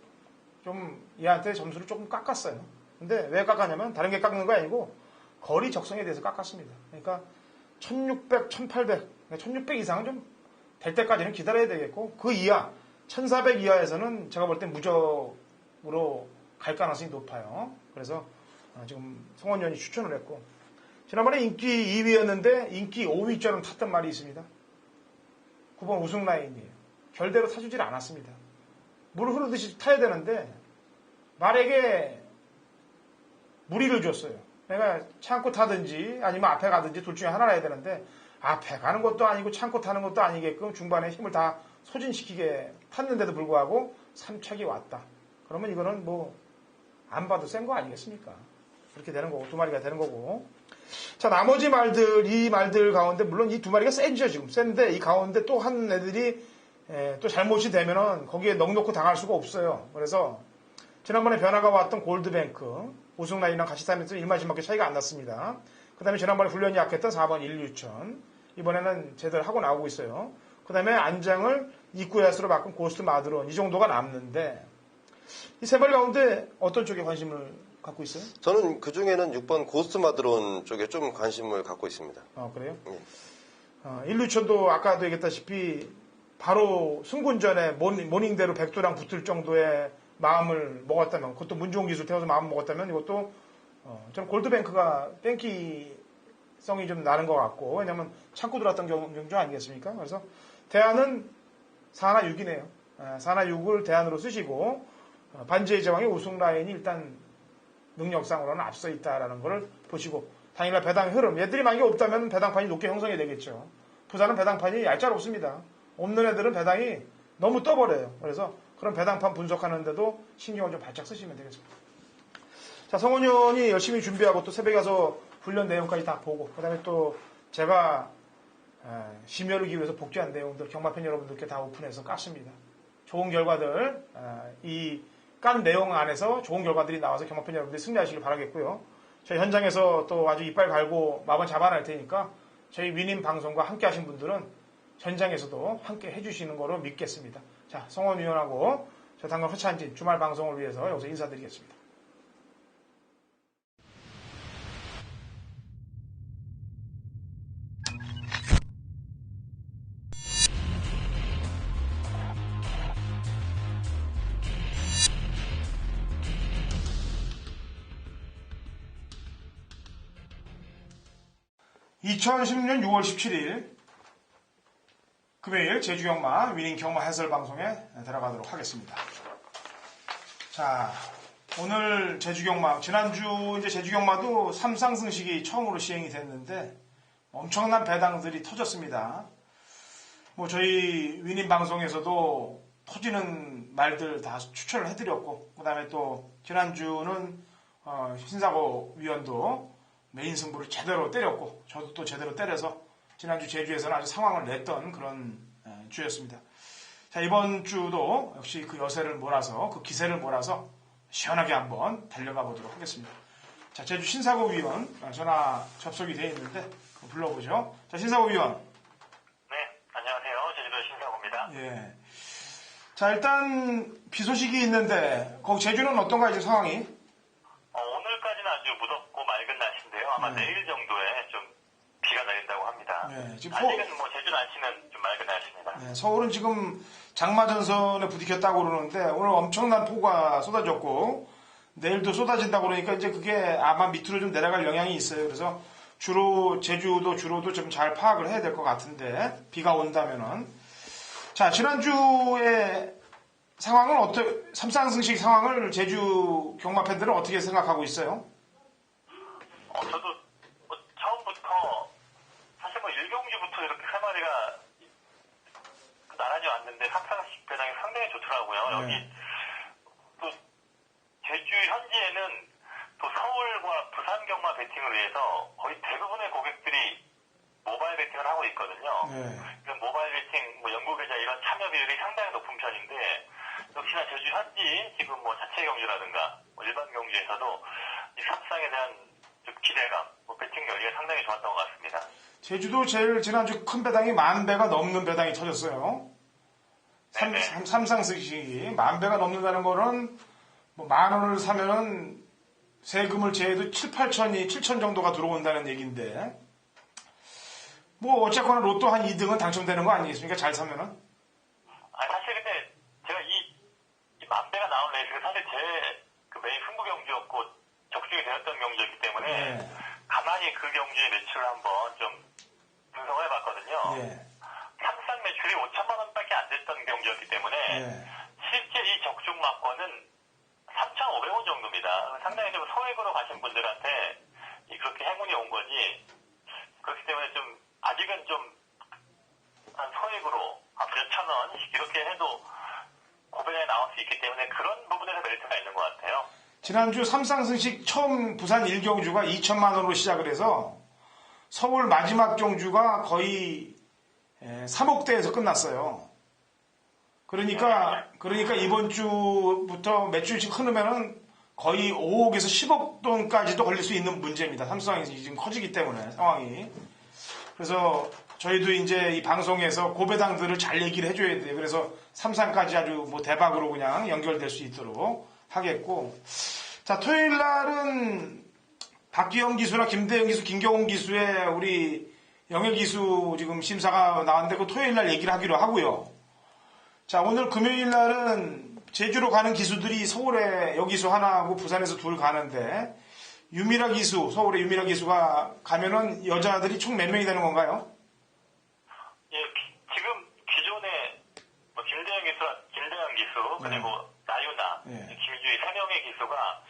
좀 얘한테 점수를 조금 깎았어요. 근데 왜 깎았냐면 다른 게 깎는 거 아니고 거리 적성에 대해서 깎았습니다. 그러니까 1600, 1800, 1600 이상은 좀 될 때까지는 기다려야 되겠고, 그 이하 1400 이하에서는 제가 볼 땐 무적으로 갈 가능성이 높아요. 그래서 지금 성원위원이 추천을 했고, 지난번에 인기 2위였는데 인기 5위처럼 탔던 말이 있습니다. 9번 우승 라인이에요. 결대로 타주질 않았습니다. 물 흐르듯이 타야 되는데 말에게 무리를 줬어요. 내가 참고 타든지 아니면 앞에 가든지 둘 중에 하나를 해야 되는데 앞에 가는 것도 아니고 참고 타는 것도 아니게끔 중반에 힘을 다 소진시키게 탔는데도 불구하고 3착이 왔다. 그러면 이거는 뭐 안 봐도 센 거 아니겠습니까? 그렇게 되는 거고 2마리가 되는 거고. 자, 나머지 말들, 이 말들 가운데 물론 이 2마리가 센죠. 지금 센데 이 가운데 또 한 애들이 또 잘못이 되면은 거기에 넉넉히 당할 수가 없어요. 그래서 지난번에 변화가 왔던 골드뱅크 우승 라인이랑 같이 타면서 1마지막에 차이가 안 났습니다. 그 다음에 지난번에 훈련이 약했던 4번 1유천 이번에는 제대로 하고 나오고 있어요. 그 다음에 안장을 이쿠야스로 바꾼 고스트 마드론 이 정도가 남는데 이 세 마리 가운데 어떤 쪽에 관심을 갖고 있어요? 저는 그 중에는 6번 고스트 마드론 쪽에 좀 관심을 갖고 있습니다. 그래요? 예. 1루천도 아까도 얘기했다시피 바로 승군 전에 모닝대로 백두랑 붙을 정도의 마음을 먹었다면, 그것도 문종훈 기술 태워서 마음을 먹었다면 이것도 저는 골드뱅크가 땡키성이 좀 나는 것 같고, 왜냐면 참고 들어왔던 경주 아니겠습니까? 그래서 대안은 4나 6이네요. 4나6을 대안으로 쓰시고 반지의 제왕의 우승 라인이 일단 능력상으로는 앞서 있다라는 걸 보시고 당일날 배당 흐름 얘들이 만약에 없다면 배당판이 높게 형성이 되겠죠. 부산은 배당판이 얄짤없습니다. 없는 애들은 배당이 너무 떠버려요. 그래서 그런 배당판 분석하는데도 신경을 좀 바짝 쓰시면 되겠습니다. 자, 성원현이 열심히 준비하고 또 새벽에 가서 훈련 내용까지 다 보고 그다음에 또 제가 심혈을 기울여서 복귀한 내용들 경마팬 여러분들께 다 오픈해서 깠습니다. 좋은 결과들 이 깐 내용 안에서 좋은 결과들이 나와서 경마팬 여러분들이 승리하시길 바라겠고요. 저희 현장에서 또 아주 이빨 갈고 마번 잡아낼 테니까 저희 위님 방송과 함께 하신 분들은 현장에서도 함께 해주시는 거로 믿겠습니다. 자, 성원 위원하고 저 당근 허찬진 주말 방송을 위해서 여기서 인사드리겠습니다. (2016년 6월 17일) 금요일 제주경마 위닝 경마 해설 방송에 들어가도록 하겠습니다. 자, 오늘 제주경마 지난주 이제 제주경마도 3상승식이 처음으로 시행이 됐는데 엄청난 배당들이 터졌습니다. 뭐 저희 위닝 방송에서도 터지는 말들 다 추천을 해드렸고 그다음에 또 지난주는 신사고 위원도 메인 승부를 제대로 때렸고 저도 또 제대로 때려서 지난주 제주에서는 아주 상황을 냈던 그런 주였습니다. 자, 이번 주도 역시 그 여세를 몰아서 그 기세를 몰아서 시원하게 한번 달려가 보도록 하겠습니다. 자, 제주 신사고 위원 전화 접속이 되어 있는데 불러보죠. 자, 신사고 위원. 네, 안녕하세요. 제주도 신사고입니다. 예. 자, 일단 비 소식이 있는데 거기 제주는 어떤가 이제 상황이? 오늘까지는 아주 무덥고 맑은 날씨인데요. 아마 내일 정도에 좀 비가 내린다고 합니다. 네, 지금 아직은 뭐 제주 날씨는 좀 맑은 날씨입니다. 네, 서울은 지금 장마전선에 부딪혔다고 그러는데 오늘 엄청난 폭우가 쏟아졌고 내일도 쏟아진다고 그러니까 이제 그게 아마 밑으로 좀 내려갈 영향이 있어요. 그래서 제주도 주로도 좀 잘 파악을 해야 될 것 같은데 비가 온다면은 자, 지난주에 상황은 삼상승식 상황을 제주 경마 팬들은 어떻게 생각하고 있어요? 저도 뭐 처음부터 사실 뭐 일경주부터 이렇게 세 마리가 나란히 왔는데 삼상식 배당이 상당히 좋더라고요. 네. 여기 또 제주 현지에는 또 서울과 부산 경마 베팅을 위해서 거의 대부분의 고객들이 모바일 베팅을 하고 있거든요. 네. 그래서 모바일 베팅, 뭐 연구 계좌 이런 참여 비율이 상당히 높은 편인데 역시나 제주 현지 지금 뭐 자체 경주라든가 뭐 일반 경주에서도 이 삼상에 대한 좀 기대감, 뭐 베팅 열기가 상당히 좋았던 것 같습니다. 제주도 제일 지난주 큰 배당이 10,000배가 넘는 배당이 터졌어요. 삼상승식이 10,000배가 넘는다는 거는 뭐 10,000원을 사면은 세금을 제해도 7천 정도가 들어온다는 얘기인데 뭐 어쨌거나 로또 한 2등은 당첨되는 거 아니겠습니까? 잘 사면은? 아니 사실 근데 제가 이 10,000배가 나온 레이스가 사실 제 그 메인 승부 경주였고 적중이 되었던 경주였기 때문에 네. 가만히 그 경주의 매출을 한번 좀 분석을 해봤거든요. 예. 삼상 매출이 5천만 원밖에 안 됐던 경주였기 때문에 예. 실제 이 적중 막권은 3,500원 정도입니다. 상당히 좀 소액으로 가신 분들한테 그렇게 행운이 온 거지. 그렇기 때문에 좀 아직은 좀 한 소액으로 몇천 원씩 이렇게 해도 고배당에 나올 수 있기 때문에 그런 부분에서 메리트가 있는 것 같아요. 지난주 삼상승식 처음 부산 1경주가 2천만 원으로 시작을 해서 서울 마지막 경주가 거의 3억대에서 끝났어요. 그러니까 이번 주부터 매출씩 흐르면은 거의 5억에서 10억 돈까지도 걸릴 수 있는 문제입니다. 삼성이 지금 커지기 때문에 상황이. 그래서 저희도 이제 이 방송에서 고배당들을 잘 얘기를 해줘야 돼요. 그래서 삼상까지 아주 뭐 대박으로 그냥 연결될 수 있도록 하겠고. 자, 토요일 날은 박기영 기수나 김대영 기수, 김경훈 기수의 우리 영예 기수 지금 심사가 나왔는데 그 토요일 날 얘기를 하기로 하고요. 자, 오늘 금요일 날은 제주로 가는 기수들이 서울에 여기수 하나 하고 부산에서 둘 가는데 유미라 기수, 서울의 유미라 기수가 가면은 여자들이 총 몇 명이 되는 건가요? 예, 지금 기존에 뭐 김대영 기수 그리고 나유나, 김주희 세 명의 기수가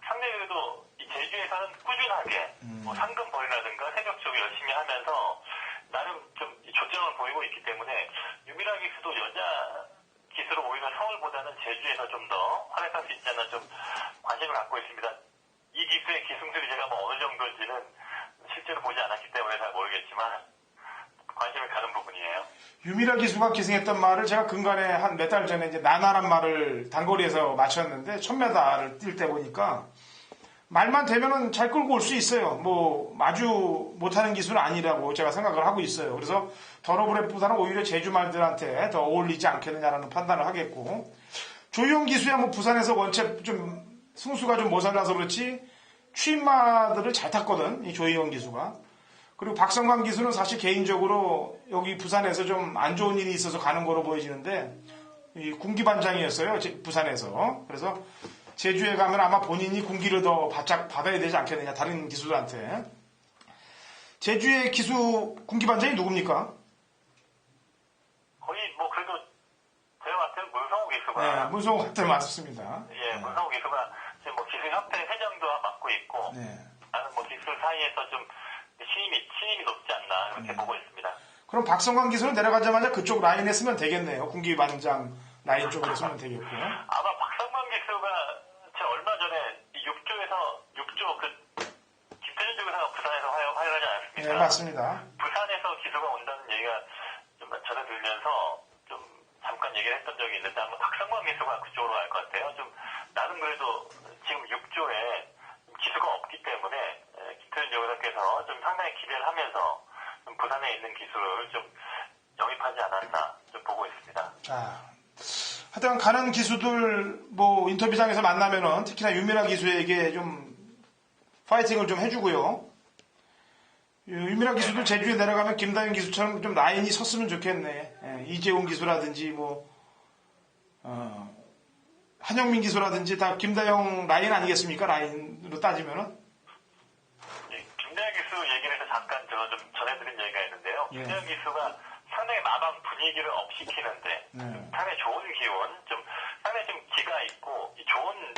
상당히 그래도 이 제주에서는 꾸준하게 뭐 상금벌이라든가 새벽 쪽을 열심히 하면서 나름 좀 조정을 보이고 있기 때문에 유미라 기수도 여자 기수로 오히려 서울보다는 제주에서 좀 더 활약할 수 있지 않나 좀 관심을 갖고 있습니다. 이 기수의 기승술이 제가 뭐 어느 정도인지는 실제로 보지 않았기 때문에 잘 모르겠지만 관심을 가는 부분이에요. 유미라 기수가 기승했던 말을 제가 근간에 한 몇 달 전에 이제 나나란 말을 단거리에서 마쳤는데 1000m를 뛸 때 보니까 말만 되면은 잘 끌고 올 수 있어요. 뭐 아주 못하는 기술은 아니라고 제가 생각을 하고 있어요. 그래서 더러브랩보다는 오히려 제주말들한테 더 어울리지 않겠느냐라는 판단을 하겠고, 조희영 기수야 뭐 부산에서 원체 좀 승수가 좀 모자라서 그렇지 취임마들을 잘 탔거든, 이 조희영 기수가. 그리고 박성광 기수는 사실 개인적으로 여기 부산에서 좀 안 좋은 일이 있어서 가는 거로 보여지는데, 이 군기반장이었어요, 부산에서. 그래서 제주에 가면 아마 본인이 군기를 더 바짝 받아야 되지 않겠느냐, 다른 기수들한테. 제주의 기수 군기반장이 누굽니까? 거의 뭐 그래도 제가 봤을 때는 문성호 기수가. 네, 문성호 같은 맞습니다. 예, 문성호 기수가 지금 뭐 기수협회 회장도 맡고 있고, 네. 나는 뭐 기수 사이에서 좀 신임이 높지 않나 그렇게 보고 있습니다. 그럼 박성광 기수는 내려가자마자 그쪽 라인에 쓰면 되겠네요. 군기반장 라인 쪽으로 쓰면 되겠고. 아마 박성광 기수가 제가 얼마 전에 이 6조 그 김태준 조교사가 부산에서 화요하지 않았습니까? 네, 맞습니다. 부산에서 기수가 온다는 얘기가 좀 전해 들면서 좀 잠깐 얘기를 했던 적이 있는데 아마 박성광 기수가 그쪽으로 갈 것 같아요. 좀 나는 그래도 지금 6조에 기수가 없기 때문에 김태준 조교사께서 좀 상당히 기대를 하면서 좀 부산에 있는 기수를 좀 영입하지 않았나 좀 보고 있습니다. 하여튼 가는 기수들 뭐 인터뷰장에서 만나면은 특히나 유미라 기수에게 좀 파이팅을 좀 해주고요. 유미라 기수도 제주에 내려가면 김다현 기수처럼 좀 라인이 섰으면 좋겠네. 예, 이재훈 기수라든지 뭐 한영민 기수라든지 다 김다영 라인 아니겠습니까? 라인으로 따지면은. 김다영 기수 얘기를 해서 잠깐 좀 전해드린 얘기가 있는데요. 김다영 기수가 상당히 마방 분위기를 업시키는데 상당히 좋은 기운, 좀 상당히 좀 기가 있고 좋은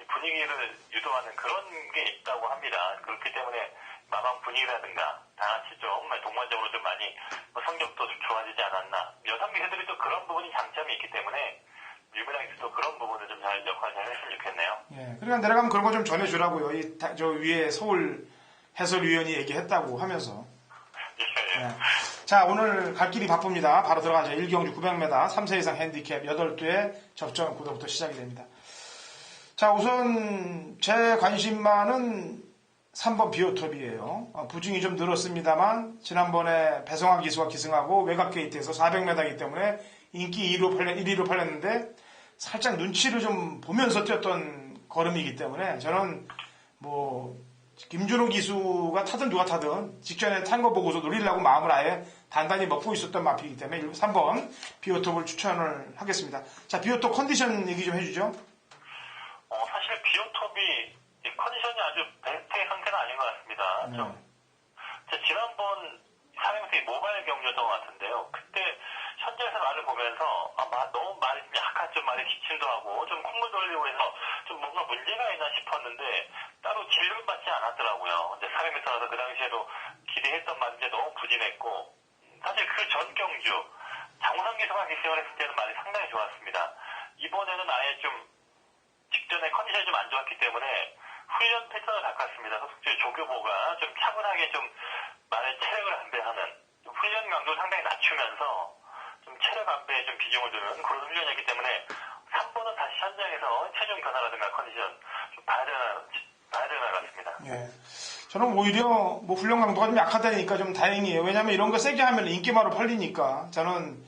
분위기를 유도하는 그런 게 있다고 합니다. 그렇기 때문에 마방 분위기라든가 다 같이 좀 동반적으로 좀 많이 성적도 좀 좋아지지 않았나. 여성 기수들이 또 그런 부분이 장점이 있기 때문에 유미라 기수도 그런 부분을 좀 잘 역할 잘 했으면 좋겠네요. 예, 그러니까 내려가면 그런 거 좀 전해주라고요. 저 위에 서울 해설위원이 얘기했다고 하면서. 예. 자, 오늘 갈 길이 바쁩니다. 바로 들어가죠. 1경주 900m 3세 이상 핸디캡 8대 접전 구도부터 시작이 됩니다. 자, 우선 제 관심만은 3번 비오톱이에요. 부중이 좀 늘었습니다만 지난번에 배성환 기수가 기승하고 외곽 게이트에서 400m이기 때문에 인기 1위로 팔렸는데 살짝 눈치를 좀 보면서 뛰었던 걸음이기 때문에 저는 뭐 김준호 기수가 타든 누가 타든 직전에 탄 거 보고서 노리려고 마음을 아예 단단히 먹고 있었던 마피이기 때문에 3번 비오톱을 추천을 하겠습니다. 자, 비오톱 컨디션 얘기 좀 해주죠. 사실 비오톱이 컨디션이 아주 베스트의 상태는 아닌 것 같습니다. 좀 지난번 400m 모바일 경기였던 것 같은데요. 그때 현장에서 말을 보면서 너무 말이 좀 약간 좀 말이 기침도 하고 좀 콧물 돌리고 해서 좀 뭔가 문제가 있나 싶었는데 따로 진료를 받지 않았더라고요. 근데 400m라서 그 당시에도 기대했던 말인데 너무 부진했고 사실 그 전 경주 장우상 기수가 기승을 했을 때는 말이 상당히 좋았습니다. 이번에는 아예 좀 직전에 컨디션이 좀 안 좋았기 때문에 훈련 패턴을 바꿨습니다. 소속주 조교보가 좀 차분하게 좀 말의 체력을 안배하는 훈련 강도를 상당히 낮추면서 좀 체력 안배에 좀 비중을 두는 그런 훈련이었기 때문에 3번은 다시 현장에서 체중 변화라든가 컨디션 좀 봐야 되는 것 같습니다. 예. 저는 오히려 뭐 훈련 강도가 좀 약하다니까 좀 다행이에요. 왜냐하면 이런 거 세게 하면 인기마로 팔리니까 저는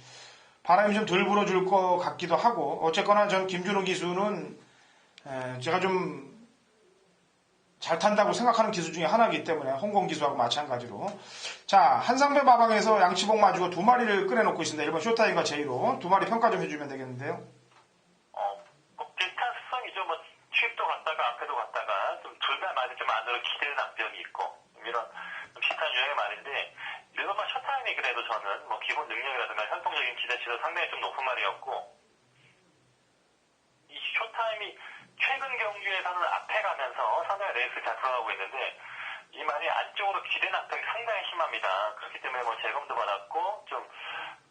바람이 좀 덜 불어줄 것 같기도 하고 어쨌거나 전 김준호 기수는 제가 좀 잘 탄다고 생각하는 기수 중에 하나이기 때문에 홍콩 기수하고 마찬가지로 자 한상배 마방에서 양치복 맞고 2마리를 꺼내놓고 있습니다. 일본 쇼타임과 제이로 2마리 평가 좀 해주면 되겠는데요. 뭐 비슷한 습성이죠. 뭐 취입도 갔다가 앞에도 갔다가 좀 둘 다 말이 좀 안으로 기대는 압력이 있고 이런 좀 비슷한 유형의 말인데 일본만 쇼타임이 그래도 저는 뭐 기본 능력이라든가 현동적인 기대치도 상당히 좀 높은 말이었고 경주에서는 앞에 가면서 상당히 레이스 잘 들어가고 있는데 이 말이 안쪽으로 기대 낙폭이 상당히 심합니다. 그렇기 때문에 뭐 재검도 받았고 좀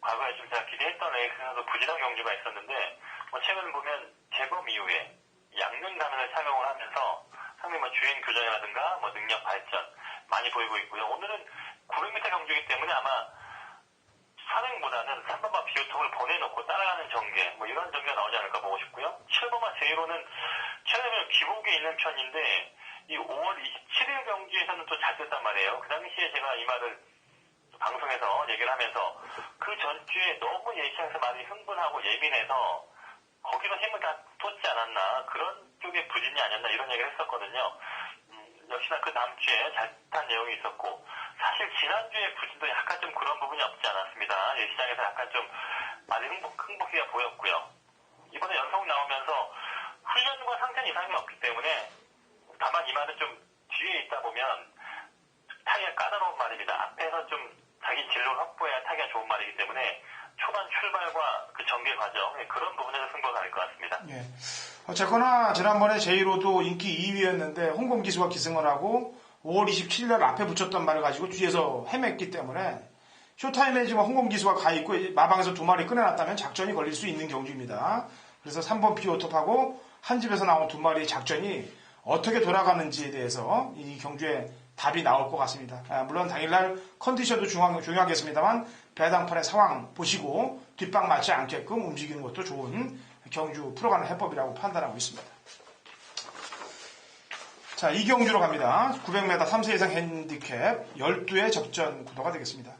과거에 좀 제가 기대했던 레이스에서도 부진한 경주가 있었는데 뭐 최근 보면 재검 이후에 양륜 가면을 착용을 하면서 상당히 뭐 주행 교정이라든가 뭐 능력 발전 많이 보이고 있고요. 오늘은 900m 경주이기 때문에 아마 산행보다는 3번마 비오톱을 보내놓고 따라가는 전개, 뭐 이런 전개가 나오지 않을까 보고 싶고요. 7번마 제이로는 최근에 기복에 있는 편인데 이 5월 27일 경기에서는 또 잘 됐단 말이에요. 그 당시에 제가 이 말을 방송에서 얘기를 하면서 그 전주에 너무 예시장에서 많이 흥분하고 예민해서 거기서 힘을 다 쏟지 않았나, 그런 쪽의 부진이 아니었나 이런 얘기를 했었거든요. 역시나 그 다음 주에 잘 탄 내용이 있었고, 사실 지난주에 부진도 약간 좀 그런 부분이 없지 않았습니다. 예시장에서 약간 좀 많이 흥복기가 보였고요. 이번에 연속 나오면서 훈련과 상태는 이상이 없기 때문에, 다만 이 말은 좀 뒤에 있다 보면 타기가 까다로운 말입니다. 앞에서 좀 자기 진로를 확보해야 타기가 좋은 말이기 때문에 초반 출발과 그 전개 과정, 그런 부분에서 승부가 갈 것 같습니다. 예. 어쨌거나 지난번에 제이로도 인기 2위였는데 홍범 기수가 기승을 하고 5월 27일 앞에 붙였던 말을 가지고 뒤에서 헤맸기 때문에 쇼타임에 지금 홍범 기수가 가 있고 마방에서 두 마리 꺼내놨다면 작전이 걸릴 수 있는 경주입니다. 그래서 3번 비오톱하고 한 집에서 나온 두 마리의 작전이 어떻게 돌아가는지에 대해서 이 경주에 답이 나올 것 같습니다. 물론 당일날 컨디션도 중요하겠습니다만 배당판의 상황 보시고 뒷방 맞지 않게끔 움직이는 것도 좋은 경주 풀어가는 해법이라고 판단하고 있습니다. 자, 이 경주로 갑니다. 900m 3세 이상 핸디캡 12의 접전 구도가 되겠습니다.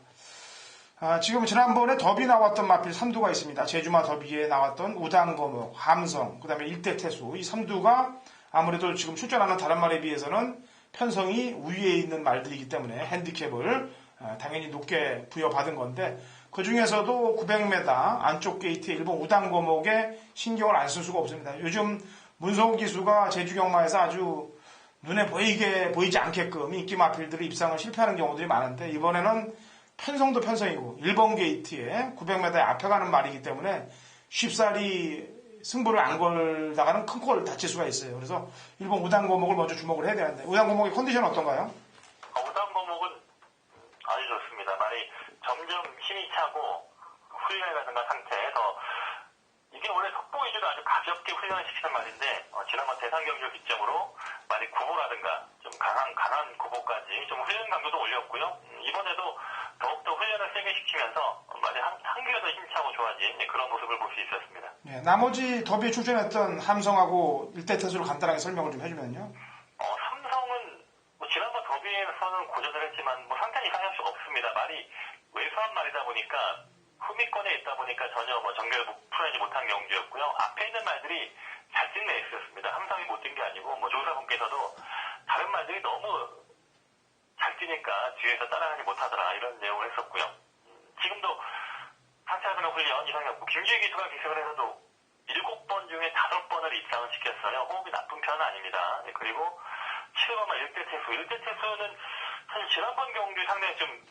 지금 지난번에 더비 나왔던 마필 3두가 있습니다. 제주마 더비에 나왔던 우당거목, 함성, 그 다음에 일대태수, 이 3두가 아무래도 지금 출전하는 다른 말에 비해서는 편성이 우위에 있는 말들이기 때문에 핸디캡을 당연히 높게 부여받은 건데, 그 중에서도 900m 안쪽 게이트의 일본 우당거목에 신경을 안 쓸 수가 없습니다. 요즘 문성우 기수가 제주 경마에서 아주 눈에 보이지 않게끔 인기 마필들이 입상을 실패하는 경우들이 많은데, 이번에는 편성도 편성이고 1번 게이트에 900m에 앞에 가는 말이기 때문에 쉽사리 승부를 안 걸다가는 큰 콜 다칠 수가 있어요. 그래서 일본 우당거목을 먼저 주목을 해야 되는데, 우당거목의 컨디션은 어떤가요? 우당거목은 아주 좋습니다. 말이 점점 힘이 차고 훈련이라든가 상태에서 이게 원래 속보 위주로 아주 가볍게 훈련을 시키는 말인데, 지난번 대상 경기를 기점으로 말이 구보라든가 좀 강한 구보까지 좀 훈련 강도도 올렸고요. 이번에도 더욱더 훈련을 세게 시키면서 말이 한 개가 더 힘차고 좋아진 그런 모습을 볼 수 있었습니다. 네, 나머지 더비에 출전했던 함성하고 일대태수를 간단하게 설명을 좀 해주면요. 삼성은 뭐 지난번 더비에서는 고전을 했지만 뭐 상태는 이상할 수 없습니다. 말이 왜소한 말이다 보니까 후미권에 있다 보니까 전혀 뭐 전개를 풀어내지 못한 경주였고요. 앞에 있는 말들이 잘 뛴 레이스였습니다. 함성이 못 뛴 게 아니고 뭐 조사분께서도 다른 말들이 너무 잘 뛰니까 뒤에서 따라가지 못하더라 이런 내용을 했었고요. 지금도 상체하는 훈련 이상이 없고 김주희 기수가 기승을 해서도 7번 중에 5번을 입상을 시켰어요. 호흡이 나쁜 편은 아닙니다. 그리고 7번만 1대태수는 사실 지난번 경주 상당히 좀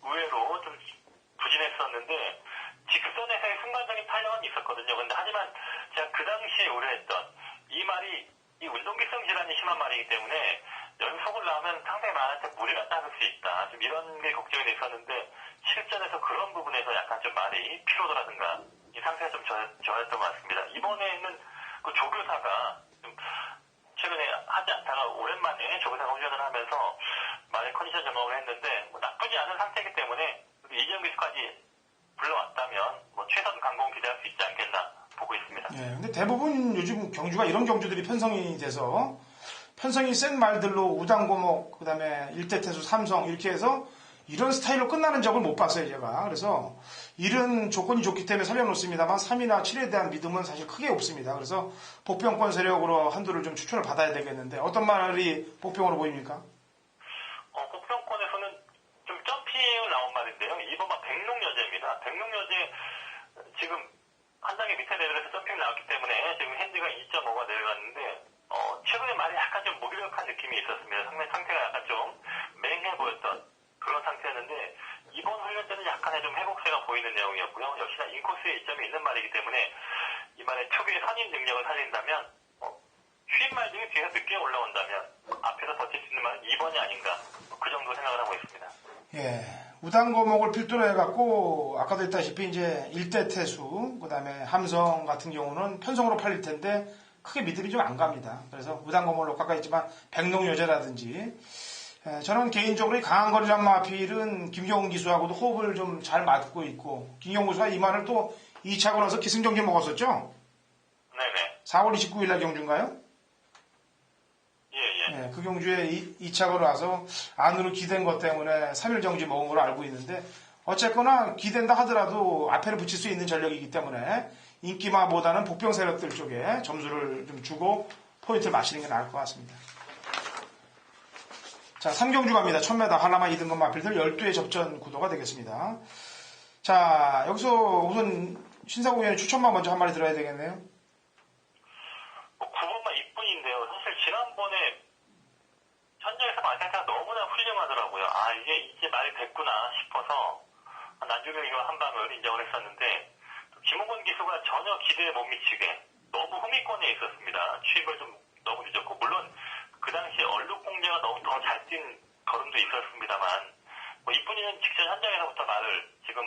의외로 좀 부진했었는데 직선에서의 순간적인 탄력은 있었거든요. 근데 하지만 제가 그 당시에 우려했던 이 말이 이 운동기성 질환이 심한 말이기 때문에 연속을 나오면 상당히 말한테 무리가 따를 수 있다. 좀 이런 게 걱정이 됐었는데 실전에서 그런 부분에서 약간 좀 말이 피로도라든가 이 상태가 좀 저했던 것 같습니다. 이번에는 그 조교사가 좀 최근에 하지 않다가 오랜만에 조교사가 훈련을 하면서 말의 컨디션 점검을 했는데 뭐 나쁘지 않은 상태이기 때문에 이재용 기수까지 불러왔다면 뭐 최선 강공 기대할 수 있지 않겠나 보고 있습니다. 예, 근데 대부분 요즘 경주가 이런 경주들이 편성이 돼서 편성이 센 말들로 우당고목, 그 다음에 일대태수, 삼성 이렇게 해서 이런 스타일로 끝나는 적을 못 봤어요, 제가. 그래서 이런 조건이 좋기 때문에 살려놓습니다만 3위나 7위에 대한 믿음은 사실 크게 없습니다. 그래서 복병권 세력으로 한두를 좀 추천을 받아야 되겠는데 어떤 말이 복병으로 보입니까? 복병권에서는 좀 점핑을 나온 말인데요. 2번만 백록여제입니다. 백록여제 지금 한 단계 밑에 레벨에서 점핑이 나왔기 때문에 지금 핸디가 2.5가 내려갔는데 최근에 말이 약간 좀 무기력한 느낌이 있었습니다. 상태가 약간 좀 맹해 보였던 그런 상태였는데 이번 훈련 때는 약간의 좀 회복세가 보이는 내용이었고요. 역시나 인코스에 이점이 있는 말이기 때문에 이 말의 특유의 선임 능력을 살린다면 쉼 올라온다면 앞에서 버틸 수 있는 말은 2번이 아닌가 그 정도 생각을 하고 있습니다. 예. 우단거목을 필두로 해갖고, 아까도 했다시피 이제 일대 태수, 그 다음에 함성 같은 경우는 편성으로 팔릴 텐데, 크게 믿음이 좀 안 갑니다. 그래서 우단거목을 녹화가 있지만, 백농요제라든지, 저는 개인적으로 이 강한 거리란 마필은 김경훈 기수하고도 호흡을 좀 잘 맞고 있고, 김경훈 기수가 이 말을 또 2차고 나서 기승전결 먹었었죠? 네네. 4월 29일 날 경주인가요? 예. 그 경주에 2차로 와서 안으로 기댄 것 때문에 3일 정지 먹은 걸로 알고 있는데 어쨌거나 기댄다 하더라도 앞에를 붙일 수 있는 전력이기 때문에 인기마보다는 복병 세력들 쪽에 점수를 좀 주고 포인트를 맞추는 게 나을 것 같습니다. 자, 3경주 갑니다. 1000m 한라마 2등급 마필들 12의 접전 구도가 되겠습니다. 자, 여기서 우선 신사고 위원님 추천만 먼저 한 마디 들어야 되겠네요. 9번만 이뿐인데요. 사실 지난번에 현장에서 마찬가지가 너무나 훌륭하더라고요. 아, 이제 말이 됐구나 싶어서 난중일기와 한 방을 인정을 했었는데 김홍건 기수가 전혀 기대에 못 미치게 너무 후미권에 있었습니다. 취입을 좀 너무 늦었고 물론 그 당시에 얼룩공제가 너무 더 잘 뛴 걸음도 있었습니다만 이뿐이는 직전 현장에서부터 말을 지금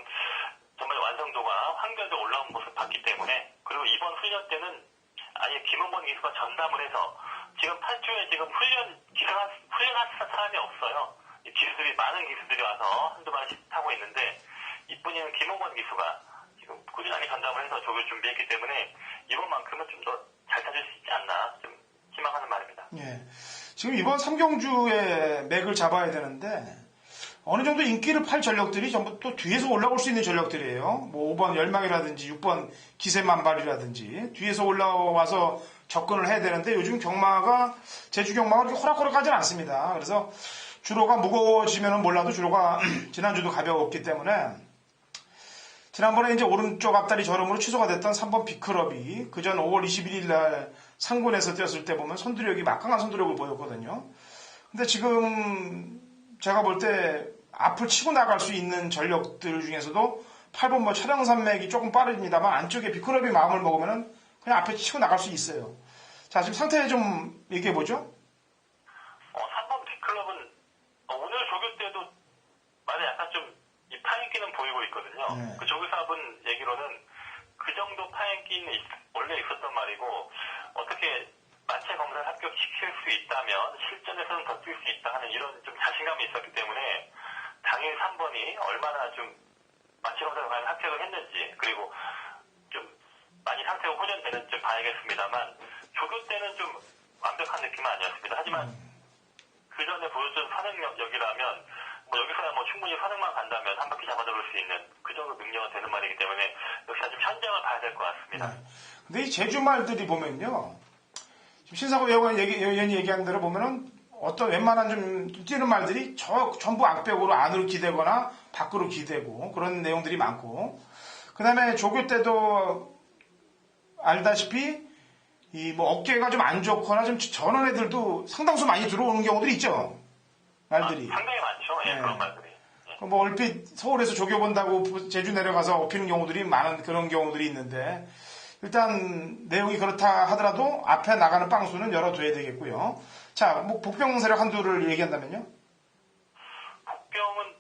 정말 완성도가 한결더 올라온 모습 봤기 때문에 그리고 이번 훈련 때는 아예 김홍건 기수가 전담을 해서 지금 8조에 지금 훈련할 사람이 없어요. 기수들이 많은 기수들이 와서 한두 마리씩 타고 있는데 이뿐이는 김홍건 기수가 지금 꾸준하게 전담을 해서 조교를 준비했기 때문에 이번만큼은 좀 더 잘 타줄 수 있지 않나 좀 희망하는 말입니다. 예. 지금 이번 3경주에 맥을 잡아야 되는데 어느 정도 인기를 팔 전력들이 전부 또 뒤에서 올라올 수 있는 전력들이에요. 뭐 5번 열망이라든지 6번 기세만발이라든지 뒤에서 올라와서 접근을 해야 되는데 요즘 경마가 제주 경마가 그렇게 호락호락하진 않습니다. 그래서 주로가 무거워지면은 몰라도 주로가 지난주도 가벼웠기 때문에 지난번에 이제 오른쪽 앞다리 저름으로 취소가 됐던 3번 비클럽이 그전 5월 21일 날 상군에서 뛰었을 때 보면 선두력이 막강한 선두력을 보였거든요. 근데 지금 제가 볼 때 앞을 치고 나갈 수 있는 전력들 중에서도 8번 뭐 차량산맥이 조금 빠릅니다만 안쪽에 비클럽이 마음을 먹으면은 그냥 앞에 치고 나갈 수 있어요. 자, 지금 상태 좀 얘기해보죠. 3번 B클럽은 오늘 조교 때도 만에 약간 좀 이 파행기는 보이고 있거든요. 네. 그 조교사분 얘기로는 그 정도 파행기는 원래 있었단 말이고 어떻게 마체 검사를 합격시킬 수 있다면 실전에서는 더 뛸 수 있다 하는 이런 좀 자신감이 있었기 때문에 당일 3번이 얼마나 좀 마체 검사를 과연 합격을 했는지 그리고 좀 많이 상태가 호전되는지 좀 봐야겠습니다만 조교 때는 좀 완벽한 느낌은 아니었습니다. 하지만 그 전에 보여준 선행력이라면 뭐 여기서야 뭐 충분히 선행만 간다면 한 바퀴 잡아들을 수 있는 그 정도 능력은 되는 말이기 때문에 역시 좀 현장을 봐야 될 것 같습니다. 네. 근데 이 제주 말들이 보면요. 지금 신사고 의원이 얘기한 대로 보면은 어떤 웬만한 좀 뛰는 말들이 전부 악벽으로 안으로 기대거나 밖으로 기대고 그런 내용들이 많고 그 다음에 조교 때도 알다시피 이 뭐 어깨가 좀 안 좋거나 좀 저런 애들도 상당수 많이 들어오는 경우들이 있죠. 말들이. 상당히 많죠. 예, 네. 그런 말들이. 뭐 얼핏 서울에서 조교 본다고 제주 내려가서 업히는 경우들이 많은 그런 경우들이 있는데 일단 내용이 그렇다 하더라도 앞에 나가는 빵수는 열어둬야 되겠고요. 자, 뭐 복병 세력 한두를 얘기한다면요? 복병은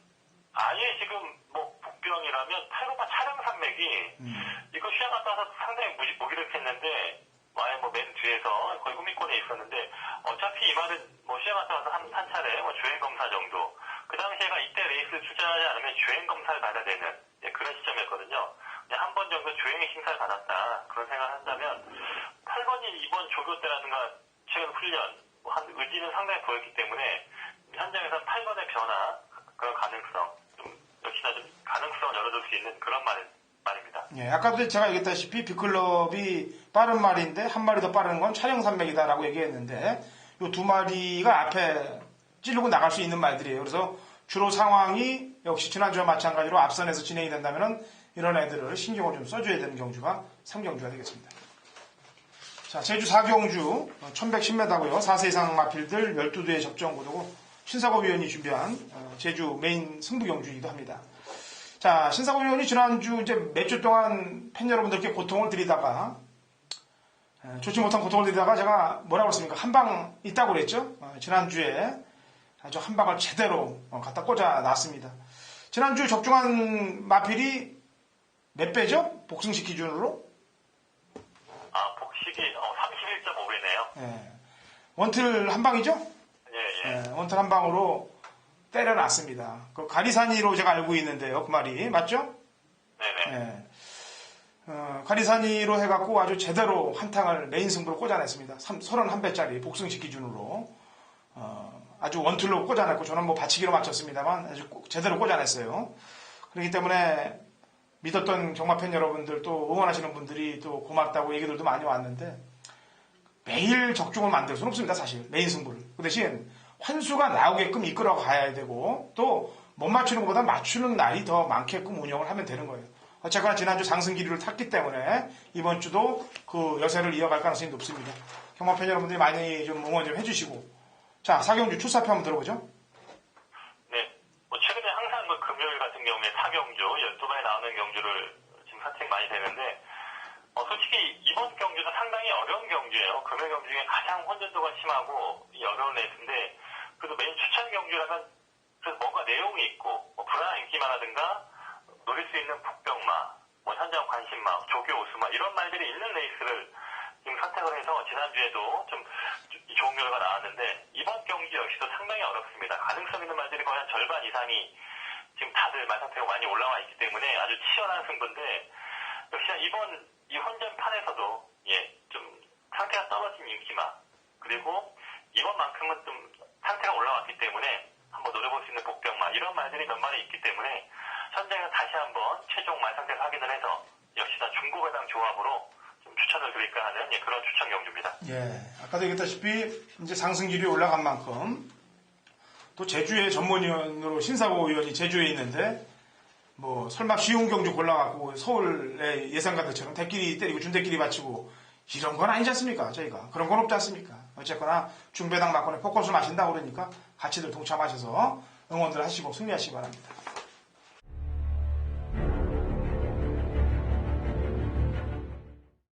아예 지금 뭐 복병이라면 8호가 차량 산맥이 이거 시야 갔다 와서 상당히 무기력했는데 아예 뭐 맨 뒤에서 거의 후미권에 있었는데 어차피 이 말은 뭐 시야 갔다 와서 한 차례 뭐 주행 검사 정도 그 당시에가 이때 레이스 출전하지 않으면 주행 검사를 받아야 되는 그런 시점이었거든요. 한 번 정도 주행의 심사를 받았다 그런 생각을 한다면 8번이 이번 조교 때라든가 최근 훈련 한 의지는 상당히 보였기 때문에 현장에서 8번의 변화 그런 가능성 좀 역시나 좀 가능성을 열어줄 수 있는 그런 말입니다. 예, 아까도 제가 얘기했다시피 비클럽이 빠른 말인데 한 마리 더 빠른 건 촬영산맥이다라고 얘기했는데 이 두 마리가 앞에 찌르고 나갈 수 있는 말들이에요. 그래서 주로 상황이 역시 지난주와 마찬가지로 앞선에서 진행이 된다면은 이런 애들을 신경을 좀 써줘야 되는 경주가 3경주가 되겠습니다. 자, 제주 4경주 1110m고요. 4세 이상 마필들 12대의 접전 구도고 신사고 위원이 준비한 제주 메인 승부 경주이기도 합니다. 자, 신사고 위원이 지난주 이제 몇 주 동안 팬 여러분들께 고통을 드리다가 좋지 못한 고통을 드리다가 제가 뭐라고 그랬습니까? 한 방 있다고 그랬죠? 지난주에 아주 한 방을 제대로 갖다 꽂아 놨습니다. 지난주 적중한 마필이 몇 배죠? 복싱식 기준으로? 복식이 31.5배네요. 원틀 한 방이죠? 예. 원틀 한 방으로 때려놨습니다. 그 가리사니로 제가 알고 있는데요. 그 말이 맞죠? 네네. 가리사니로 해갖고 아주 제대로 한탕을 메인 승부로 꽂아냈습니다. 31배짜리 복승식 기준으로 아주 원툴로 꽂아냈고 저는 뭐 받치기로 맞췄습니다만 아주 제대로 꽂아냈어요. 그렇기 때문에 믿었던 경마팬 여러분들 또 응원하시는 분들이 또 고맙다고 얘기들도 많이 왔는데 매일 적중을 만들 수는 없습니다. 사실 메인 승부를. 그 대신 환수가 나오게끔 이끌어 가야 되고 또 못 맞추는 것보다 맞추는 날이 더 많게끔 운영을 하면 되는 거예요. 어쨌거나 지난주 상승 기류를 탔기 때문에 이번 주도 그 여세를 이어갈 가능성이 높습니다. 경마팬 여러분들이 많이 좀 응원 좀 해주시고. 자, 사경주 출사표 한번 들어보죠. 네. 최근에 항상 금요일 같은 경우에 4경주, 12번에 나오는 경주를 지금 선택 많이 되는데, 솔직히 이번 경주도 상당히 어려운 경주예요. 금요 경주 중에 가장 혼전도가 심하고 어려운 레이스인데, 그래도 메인 추천 경주라면 그래서 뭔가 내용이 있고, 불안한 인기마라든가, 노릴 수 있는 북병마, 현장 관심마, 조교 오수마 이런 말들이 있는 레이스를 지금 선택을 해서 지난주에도 좀 좋은 결과가 나왔는데 이번 경기 역시도 상당히 어렵습니다. 가능성 있는 말들이 거의 한 절반 이상이 지금 다들 말 상태가 많이 올라와 있기 때문에 아주 치열한 승부인데 역시나 이번 이 혼전판에서도 좀 상태가 떨어진 인기마 그리고 이번만큼은 좀 상태가 올라왔기 때문에 한번 노려볼 수 있는 복병마 이런 말들이 몇 마리 있기 때문에 현장에서 다시 한번 최종 말 상태를 확인을 해서 역시나 중고배당 조합으로 좀 추천을 드릴까 하는 그런 추천 경주입니다. 아까도 얘기했다시피 이제 상승 기류에 올라간 만큼 또 제주의 전문위원으로 신사고 의원이 제주에 있는데 뭐 설마 쉬운 경주 골라갖고 서울의 예상가들처럼 대끼리 때리고 준대끼리 바치고 이런 건 아니지 않습니까? 저희가 그런 건 없지 않습니까? 어쨌거나 중배당 막권에 포커스를 마신다고 그러니까 같이들 동참하셔서 응원들 하시고 승리하시기 바랍니다.